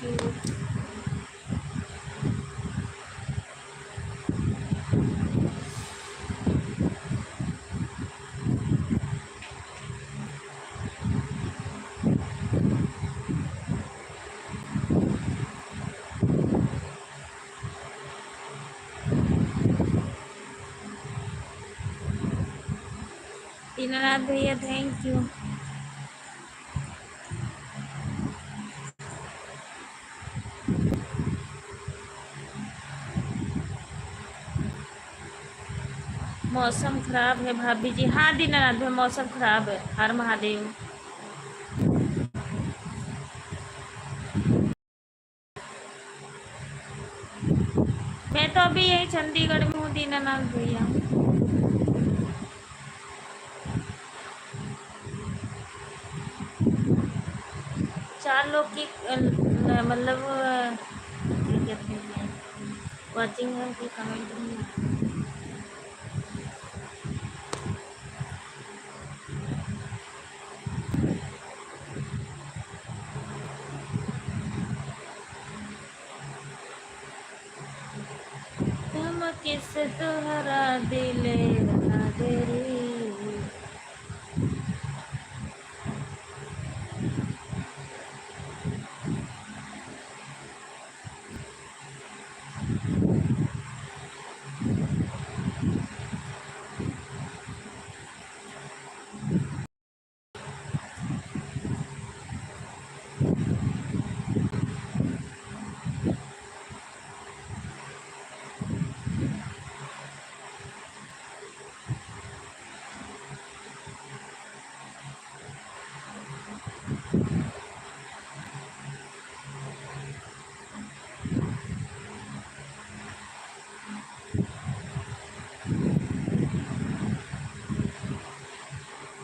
Thank you. दीनानाथ भैया थैंक यू। मौसम खराब है भाभी जी। हाँ दीनानाथ भाई मौसम खराब है। हर महादेव। मैं तो अभी यही चंडीगढ़ में हूँ दीनानाथ भैया। 4 लोग की मतलब क्या कहते हैं वाचिंग है कि कमेंट नहीं। तुम किस तुहरा दिले ना तेरी।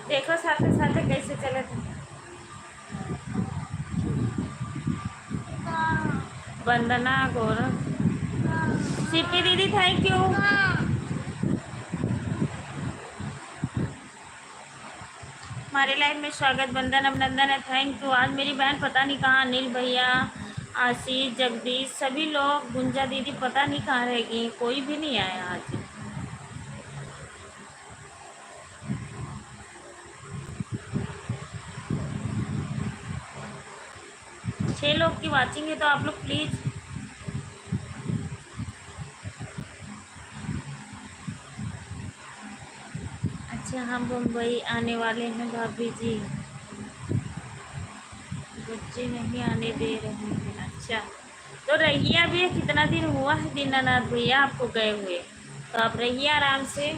देखो साथे साथे कैसे चले थे। वंदना गौरव सीपी दीदी थैंक यू। हमारे लाइफ में स्वागत वंदन अभिनंदन है थैंक यू। आज मेरी बहन पता नहीं कहाँ, अनिल भैया, आशीष, जगदीश, सभी लोग, गुंजा दीदी पता नहीं कहाँ रह गई, कोई भी नहीं आया आज। 6 लोग की वाचिंग है तो आप लोग प्लीज। अच्छा हम मुंबई आने वाले हैं भाभी जी, बच्चे नहीं आने दे रहे हैं। अच्छा तो रहिए, अभी कितना दिन हुआ है दीनानाथ भैया आपको गए हुए, तो आप रहिए आराम से।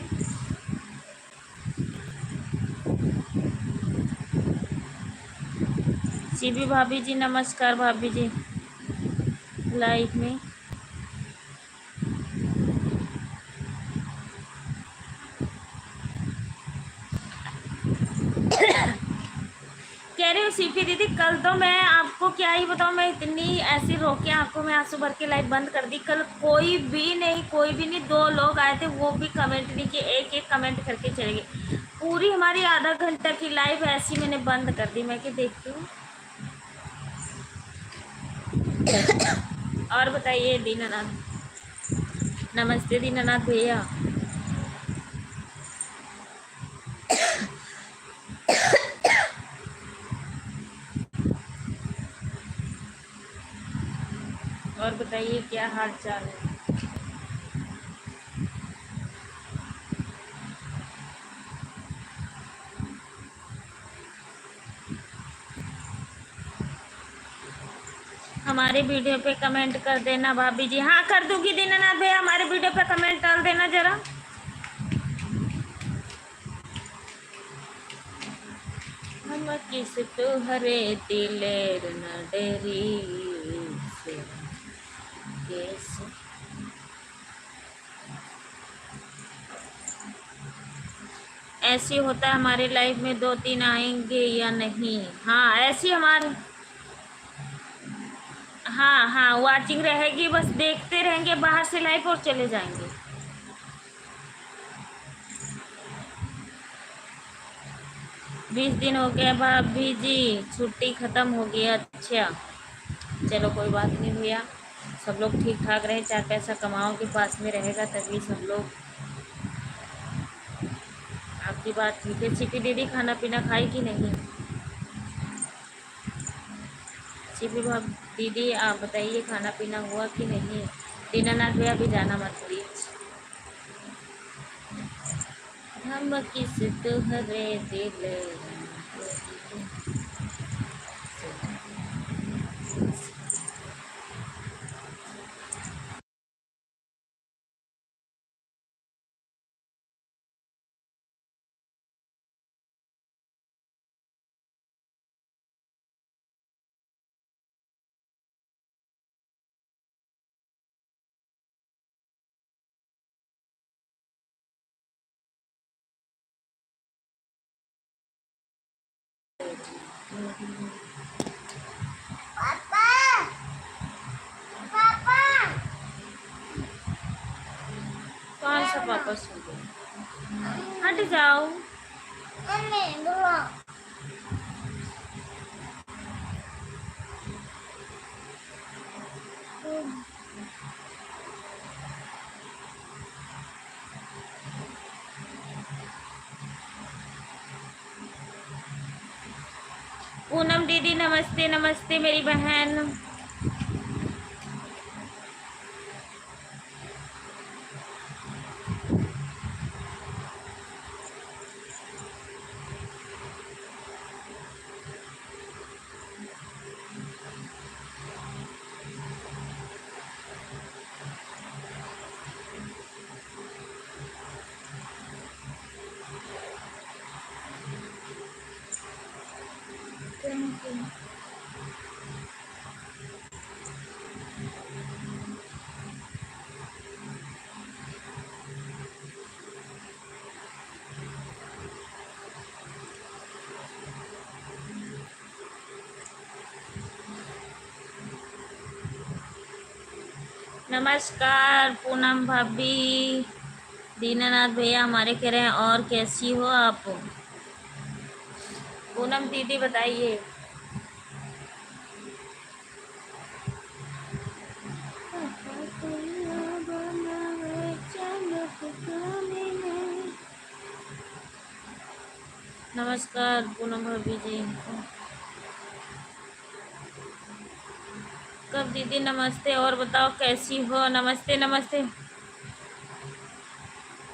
सीबी भाभी जी नमस्कार भाभी जी लाइफ में। कह रही हूँ सीपी दीदी कल तो मैं आपको क्या ही बताऊँ, मैं इतनी ऐसी रोके आंखों में आंसू भर के लाइव बंद कर दी। कल कोई भी नहीं 2 लोग आए थे वो भी कमेंट नहीं किए, एक एक कमेंट करके चले गए। पूरी हमारी आधा घंटा की लाइव ऐसी मैंने बंद कर दी। मैं क्या देखती हूँ। और बताइए दीनानाथ, नमस्ते दीनानाथ भैया। और बताइए क्या हाल चाल है। हमारे वीडियो पे कमेंट कर देना भाभी जी। हाँ कर दूंगी दीनानाथ भैया, हमारे वीडियो पे कमेंट डाल देना जरा। हम किस तुहरे दिलेर न डरी से कैसे। ऐसे होता है हमारे लाइफ में 2-3 आएंगे या नहीं। हाँ ऐसी हमारे, हाँ हाँ वाचिंग रहेगी, बस देखते रहेंगे बाहर से लाइव और चले जाएंगे। बीस दिन हो गया भाभी जी, छुट्टी खत्म हो गया। अच्छा चलो कोई बात नहीं भैया, सब लोग ठीक ठाक रहे, 4 पैसा कमाओ के पास में रहेगा तभी सब लोग। आपकी बात ठीक है। सीपी दीदी खाना पीना खाई कि नहीं? सीपी दीदी आप बताइए खाना पीना हुआ कि नहीं? दीनानाथ भैया भी जाना मत प्लीज। हम किस तुहरे दिल। पापा पापा कौन सा पापा सो गए? हट जाओ। मम्मी बोलो। पूनम दीदी नमस्ते, नमस्ते मेरी बहन। नमस्कार पूनम भाभी। दीनानाथ भैया हमारे कह रहे हैं और कैसी हो आप? पूनम दीदी बताइए। नमस्कार पूनम भाभी जी। कब दीदी नमस्ते, और बताओ कैसी हो? नमस्ते नमस्ते।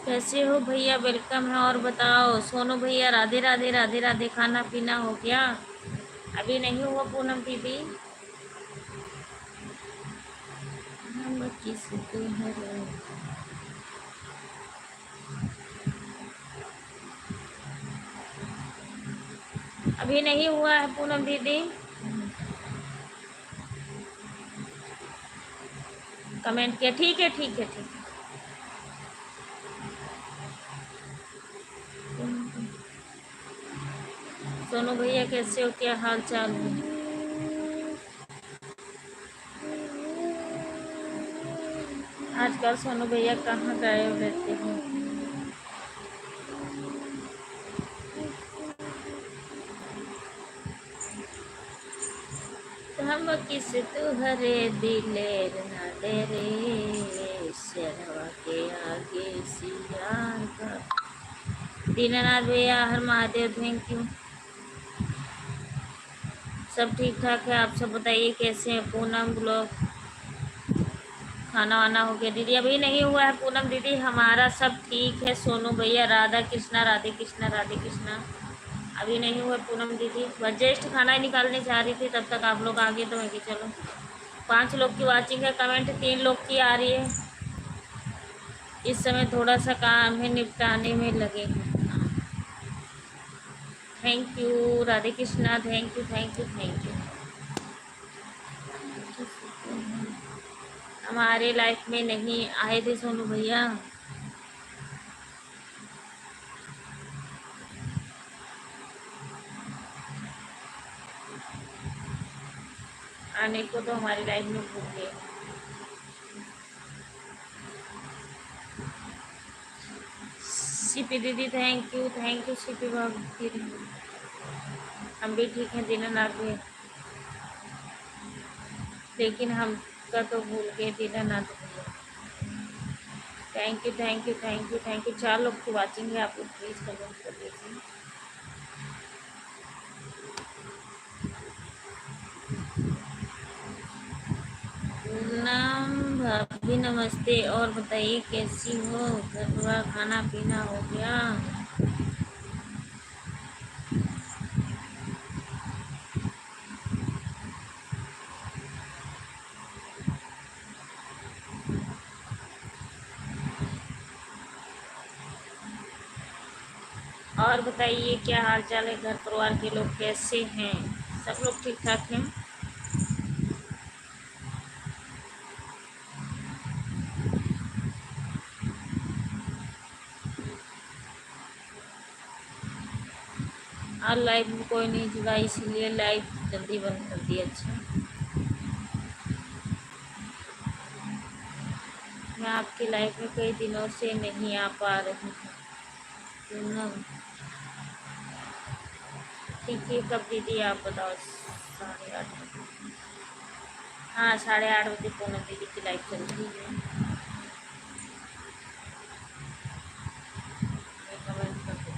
कैसे हो भैया? वेलकम है। और बताओ सोनू भैया, राधे राधे राधे राधे। खाना पीना हो गया? अभी नहीं हुआ पूनम दीदी? हम किस तुहरे। अभी नहीं हुआ है पूनम दीदी? कमेंट किया? ठीक है ठीक है ठीक है। सोनू भैया कैसे हो, क्या हाल चाल है? आजकल सोनू भैया कहाँ गए रहते हैं? हम किस तुहरे दिलेर न दे रे, शरवा के आगे सियार का। दीनानाथ भैया हर महादेव, थैंक यू। सब ठीक ठाक है, आप सब बताइए कैसे हैं? पूनम ब्लॉग खाना वाना हो गया दीदी? अभी नहीं हुआ है पूनम दीदी, हमारा सब ठीक है। सोनू भैया राधा कृष्णा राधे कृष्णा राधे कृष्णा। अभी नहीं हुआ पूनम दीदी, बस जस्ट खाना ही निकालने जा रही थी, तब तक आप लोग आ गए तो मैं कि चलो। 5 लोग की वाचिंग है, कमेंट 3 लोग की आ रही है। इस समय थोड़ा सा काम है, निपटाने में लगे हैं। Thank you Radhe Krishna, thank you thank you thank you. हमारे लाइफ में नहीं आए थे सोनू भैया। आने को तो हमारी लाइफ में भूल गए। सीपी दीदी थैंक यू सीपी भाभी। हम भी ठीक हैं दीनानाथ भी। लेकिन हमका तो भूल गए दीनानाथ भैया। Thank you thank you thank you thank you. 4 लोग की वाचिंग है, आप लोग प्लीज़ कमेंट कर दीजिए। नाम भाभी नमस्ते, और बताइए कैसी हो? घर परिवार खाना पीना हो गया? और बताइए क्या हाल चाल है? घर परिवार के लोग कैसे हैं? सब लोग ठीक ठाक हैं? और लाइव में कोई नहीं जुड़ा, इसीलिए लाइव जल्दी बंद कर दिया। अच्छा, मैं आपकी लाइफ में कई दिनों से नहीं आ पा रही हूँ। पूनम, ठीक है, कब दीदी आप बताओ? 8:30। हाँ, 8:30 बजे पूनम दीदी की लाइव चल रही है। मैं कमेंट कर दूँ।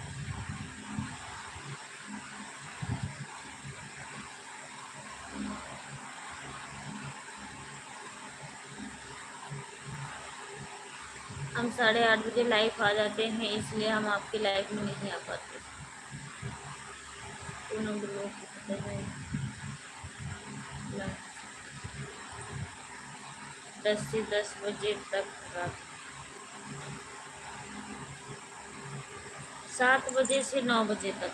हम 8:30 बजे लाइव आ जाते हैं, इसलिए हम आपकी लाइव में नहीं आ पाते। पूनम लोग को पता है 10 से 10 बजे तक, रात 7 बजे से 9 बजे तक।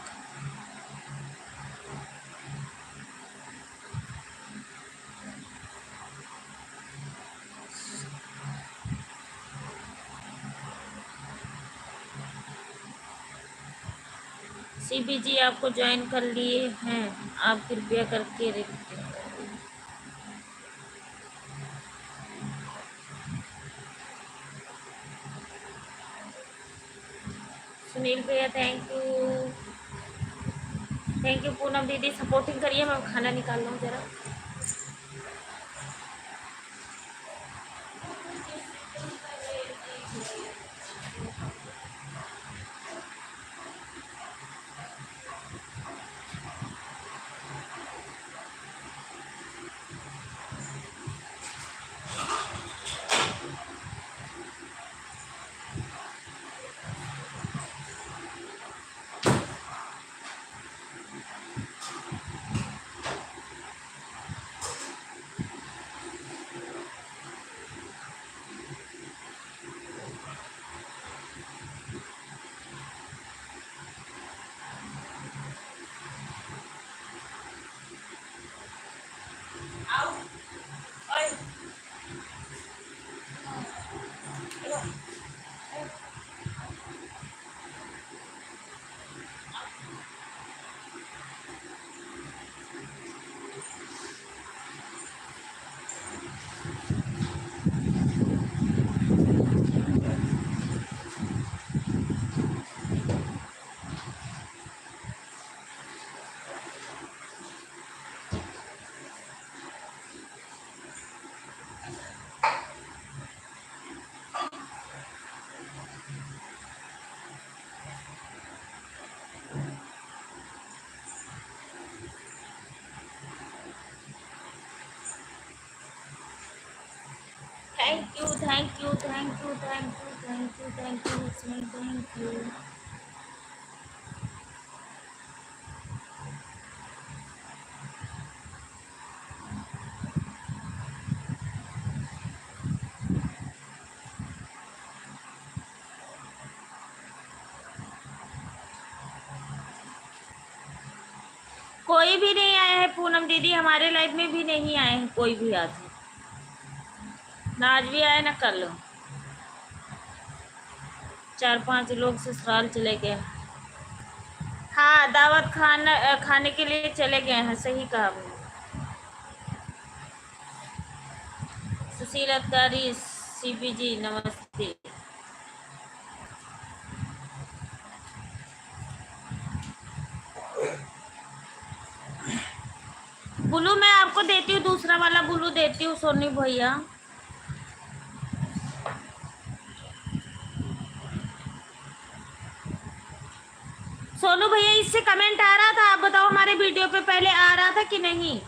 सीबी जी आपको ज्वाइन कर लिए हैं, आप कृपया करके रिक्वेस्ट। सुनील भैया थैंक यू। पूनम दीदी सपोर्टिंग करिए, मैं खाना निकाल रहा हूँ जरा। Thank you thank you thank you thank you thank you thank you thank you. कोई भी नहीं आया है पूनम दीदी, हमारे लाइफ में भी नहीं आए हैं कोई भी आज। ना आज भी आए ना कल। 4-5 लोग ससुराल चले गए। हाँ, दावत खाने के लिए चले गए हैं, सही कहा आपने। सुशील अधिकारी सीबी जी नमस्ते। ब्लू मैं आपको देती हूँ, दूसरा वाला ब्लू देती हूँ सोनी भैया। सोनू भैया इससे कमेंट आ रहा था, आप बताओ हमारे वीडियो पे पहले आ रहा था कि नहीं?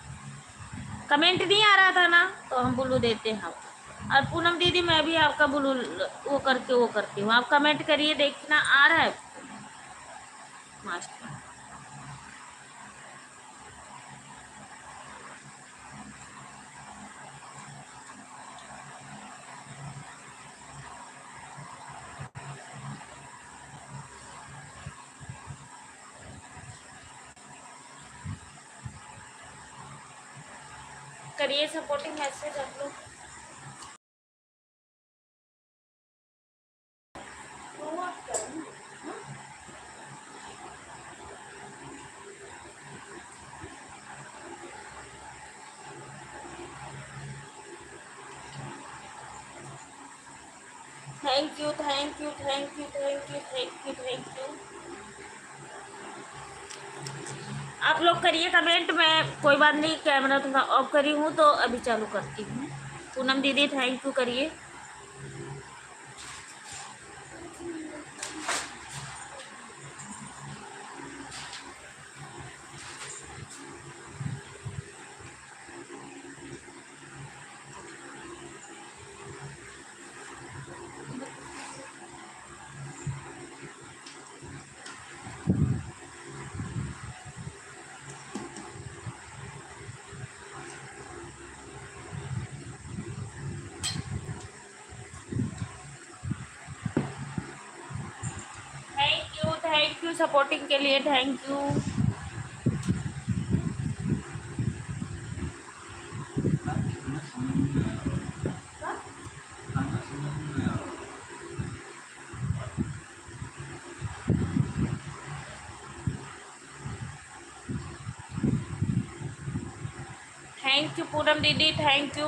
कमेंट नहीं आ रहा था ना, तो हम ब्लू देते हैं। और पूनम दीदी मैं भी आपका ब्लू वो करती हूँ, आप कमेंट करिए, देखना आ रहा है मास्टर। करिए सपोर्टिंग मैसेज आप लोग। Thank you thank you thank you thank you thank you thank you. आप लोग करिए कमेंट में, कोई बात नहीं, कैमरा थोड़ा ऑफ करी हूँ तो अभी चालू करती हूँ। पूनम दीदी थैंक यू करिए। थैंक यू सपोर्टिंग के लिए, थैंक यू। खाना समझ में नहीं आ रहा। खाना समझ में नहीं आ रहा। थैंक यू पूनम दीदी, thank you.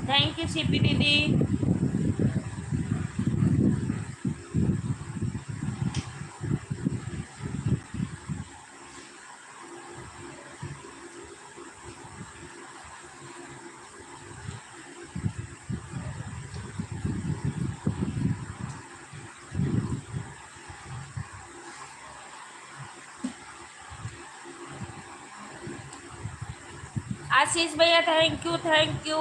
Thank you CP दीदी। आशीष भैया थैंक यू थैंक यू।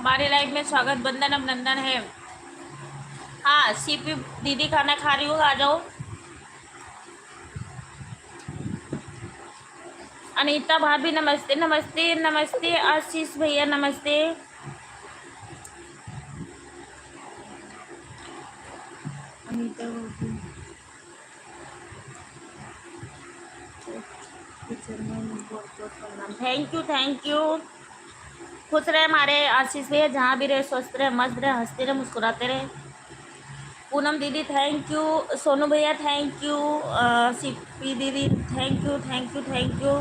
हमारे लाइफ में स्वागत बंधन अभिनंदन है। हाँ सीपी दीदी खाना खा रही हो, आ जाओ। अनीता भाभी नमस्ते नमस्ते नमस्ते। आशीष भैया नमस्ते। अनीता भाभी थैंक यू थैंक यू। खुश रहे हमारे आशीष भैया, जहाँ भी रहे स्वस्थ रहे, मस्त रहे, हंसते रहे, मुस्कुराते रहे। पूनम दीदी थैंक यू। सोनू भैया थैंक यू। सीपी दीदी thank you thank you thank you.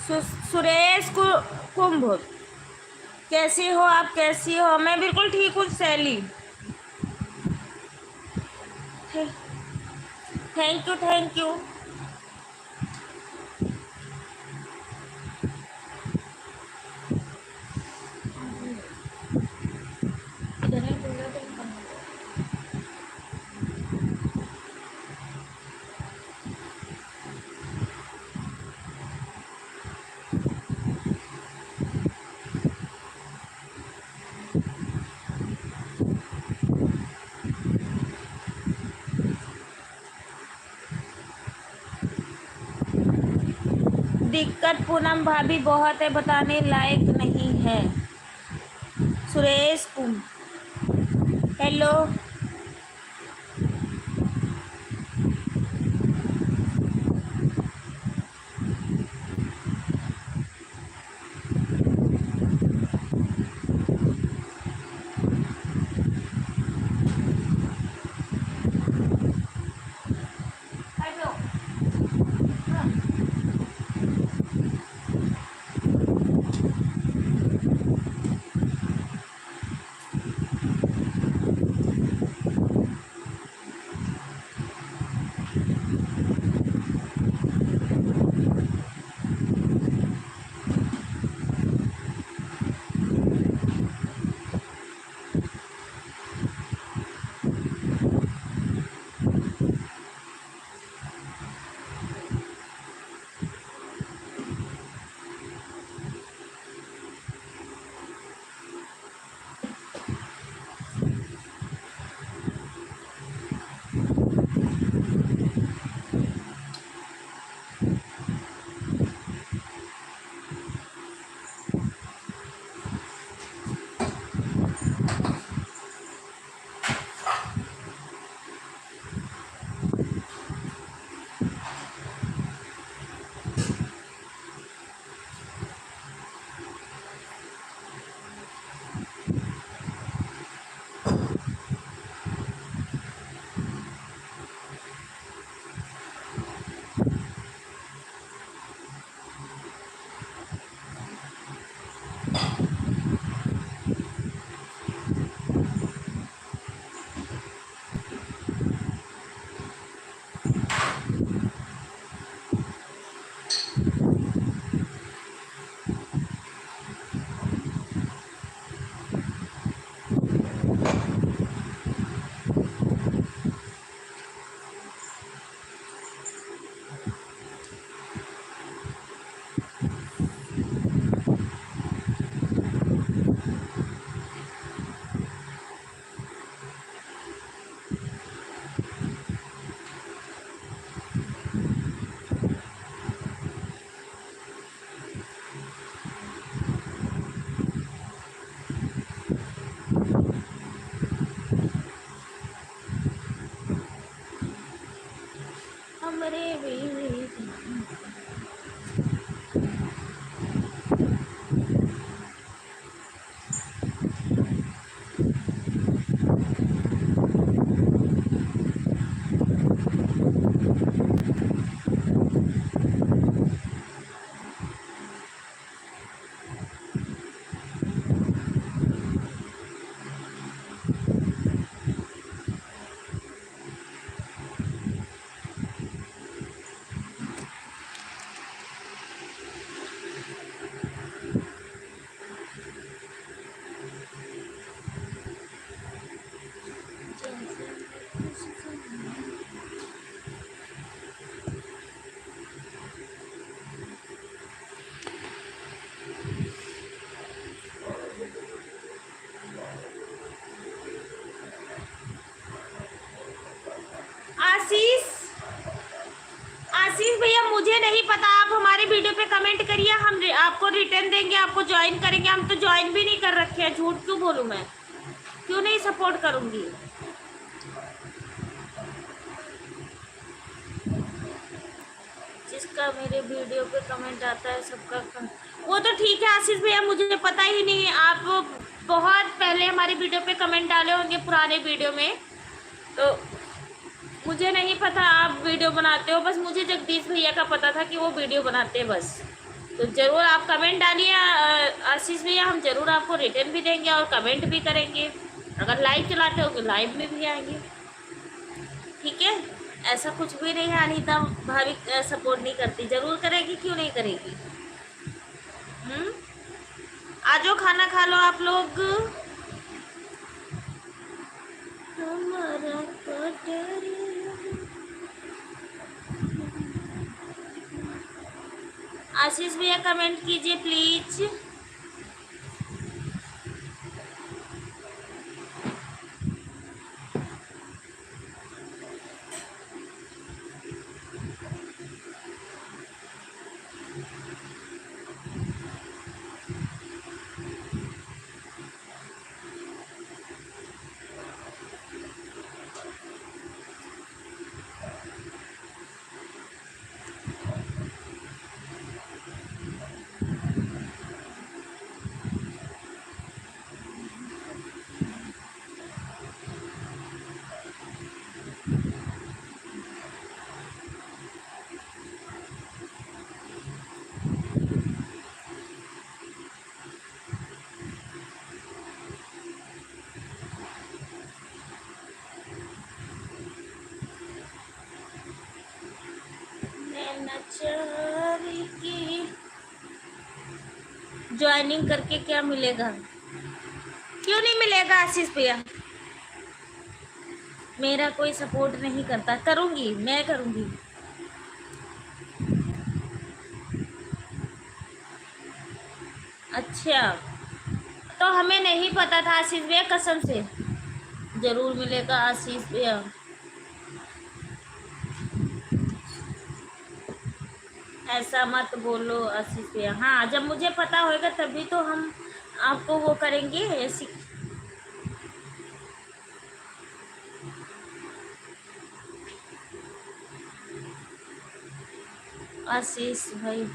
Suresh Kumbh, कैसी हो आप? कैसी हो? मैं बिल्कुल ठीक हूँ Sally. Thank you, thank you. दिक्कत पूनम भाभी बहुत है, बताने लायक नहीं है। सुरेश कुम, हेलो। हेलो। हमरे वीर आशीष, आशीष भैया मुझे नहीं पता, आप हमारे वीडियो पे कमेंट करिए, हम आपको रिटर्न देंगे, आपको ज्वाइन करेंगे। हम तो ज्वाइन भी नहीं कर रखे हैं, झूठ क्यों बोलूं मैं? क्यों नहीं सपोर्ट करूंगी? जिसका मेरे वीडियो पे कमेंट आता है सबका वो तो ठीक है आशीष भैया, मुझे पता ही नहीं। आप बहुत पहले हमारे वीडियो पे कमेंट डाले होंगे पुराने वीडियो में, तो मुझे नहीं पता आप वीडियो बनाते हो। बस मुझे जगदीश भैया का पता था कि वो वीडियो बनाते हैं बस। तो ज़रूर आप कमेंट डालिए आशीष भैया, हम ज़रूर आपको रिटर्न भी देंगे और कमेंट भी करेंगे। अगर लाइव चलाते हो तो लाइव में भी आएंगे, ठीक है। ऐसा कुछ भी नहीं है, अनीता भाभी सपोर्ट नहीं करती, ज़रूर करेगी, क्यों नहीं करेगी। आ जाओ, खाना खा लो आप लोग। हमारा आशीष भैया कमेंट कीजिए प्लीज। की ज्वाइनिंग करके क्या मिलेगा? क्यों नहीं मिलेगा आशीष भैया? मेरा कोई सपोर्ट नहीं करता, करूंगी, मैं करूंगी। अच्छा, तो हमें नहीं पता था आशीष भैया, कसम से। जरूर मिलेगा आशीष भैया। ऐसा मत बोलो आशीष भैया। हाँ, जब मुझे पता होगा तभी तो हम आपको वो करेंगे ऐसी। आशीष भाई,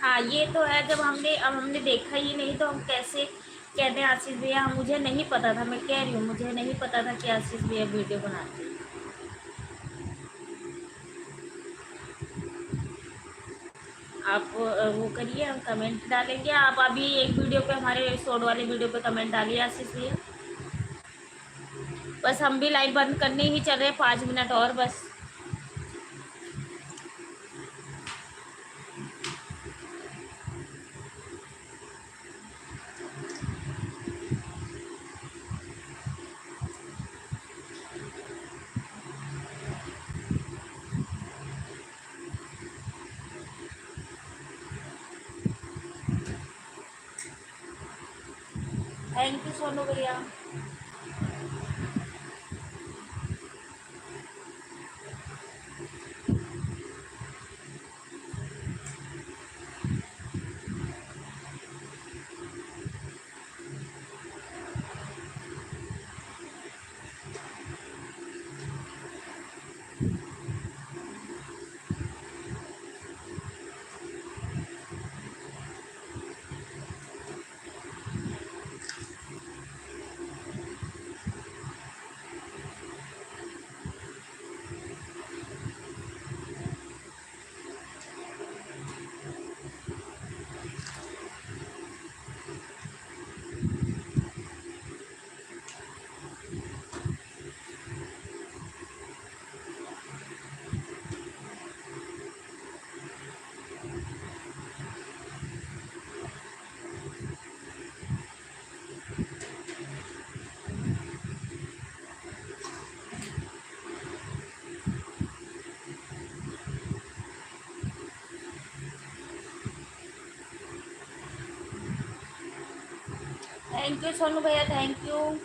हाँ ये तो है। जब हमने देखा ही नहीं तो हम कैसे कहते हैं आशीष भैया? मुझे नहीं पता था, मैं कह रही हूँ, मुझे नहीं पता था कि आशीष भैया वीडियो बनाते हैं। आप वो करिए, हम कमेंट डालेंगे। आप अभी एक वीडियो पे, हमारे शॉर्ट वाले वीडियो पे कमेंट डालिए आशीष भैया। बस हम भी लाइव बंद करने ही चल रहे हैं, 5 मिनट और बस। थैंक यू सोनू भैया। थैंक यू सोनू भैया, thank you.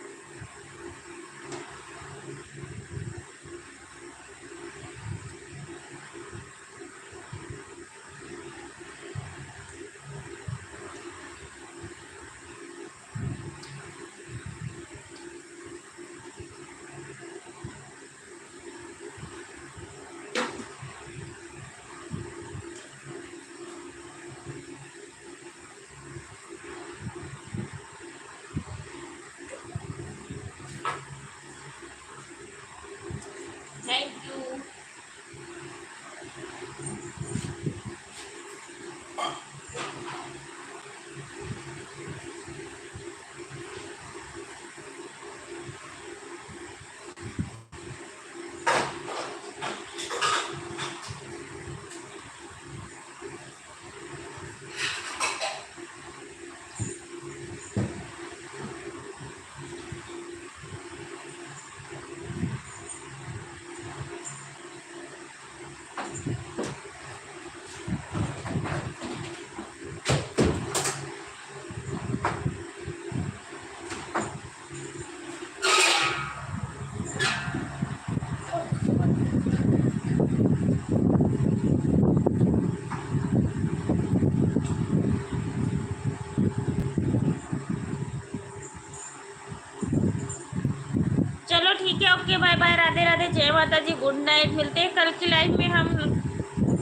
Okay bye bye, Radhe Radhe, जय माता जी, गुड नाइट। मिलते हैं कल की लाइव में हम,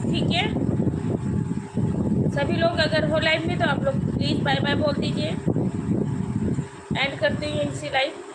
ठीक है। सभी लोग अगर हो लाइव में तो आप लोग प्लीज़ बाय बाय बोल दीजिए। एंड करते हैं इसी लाइव।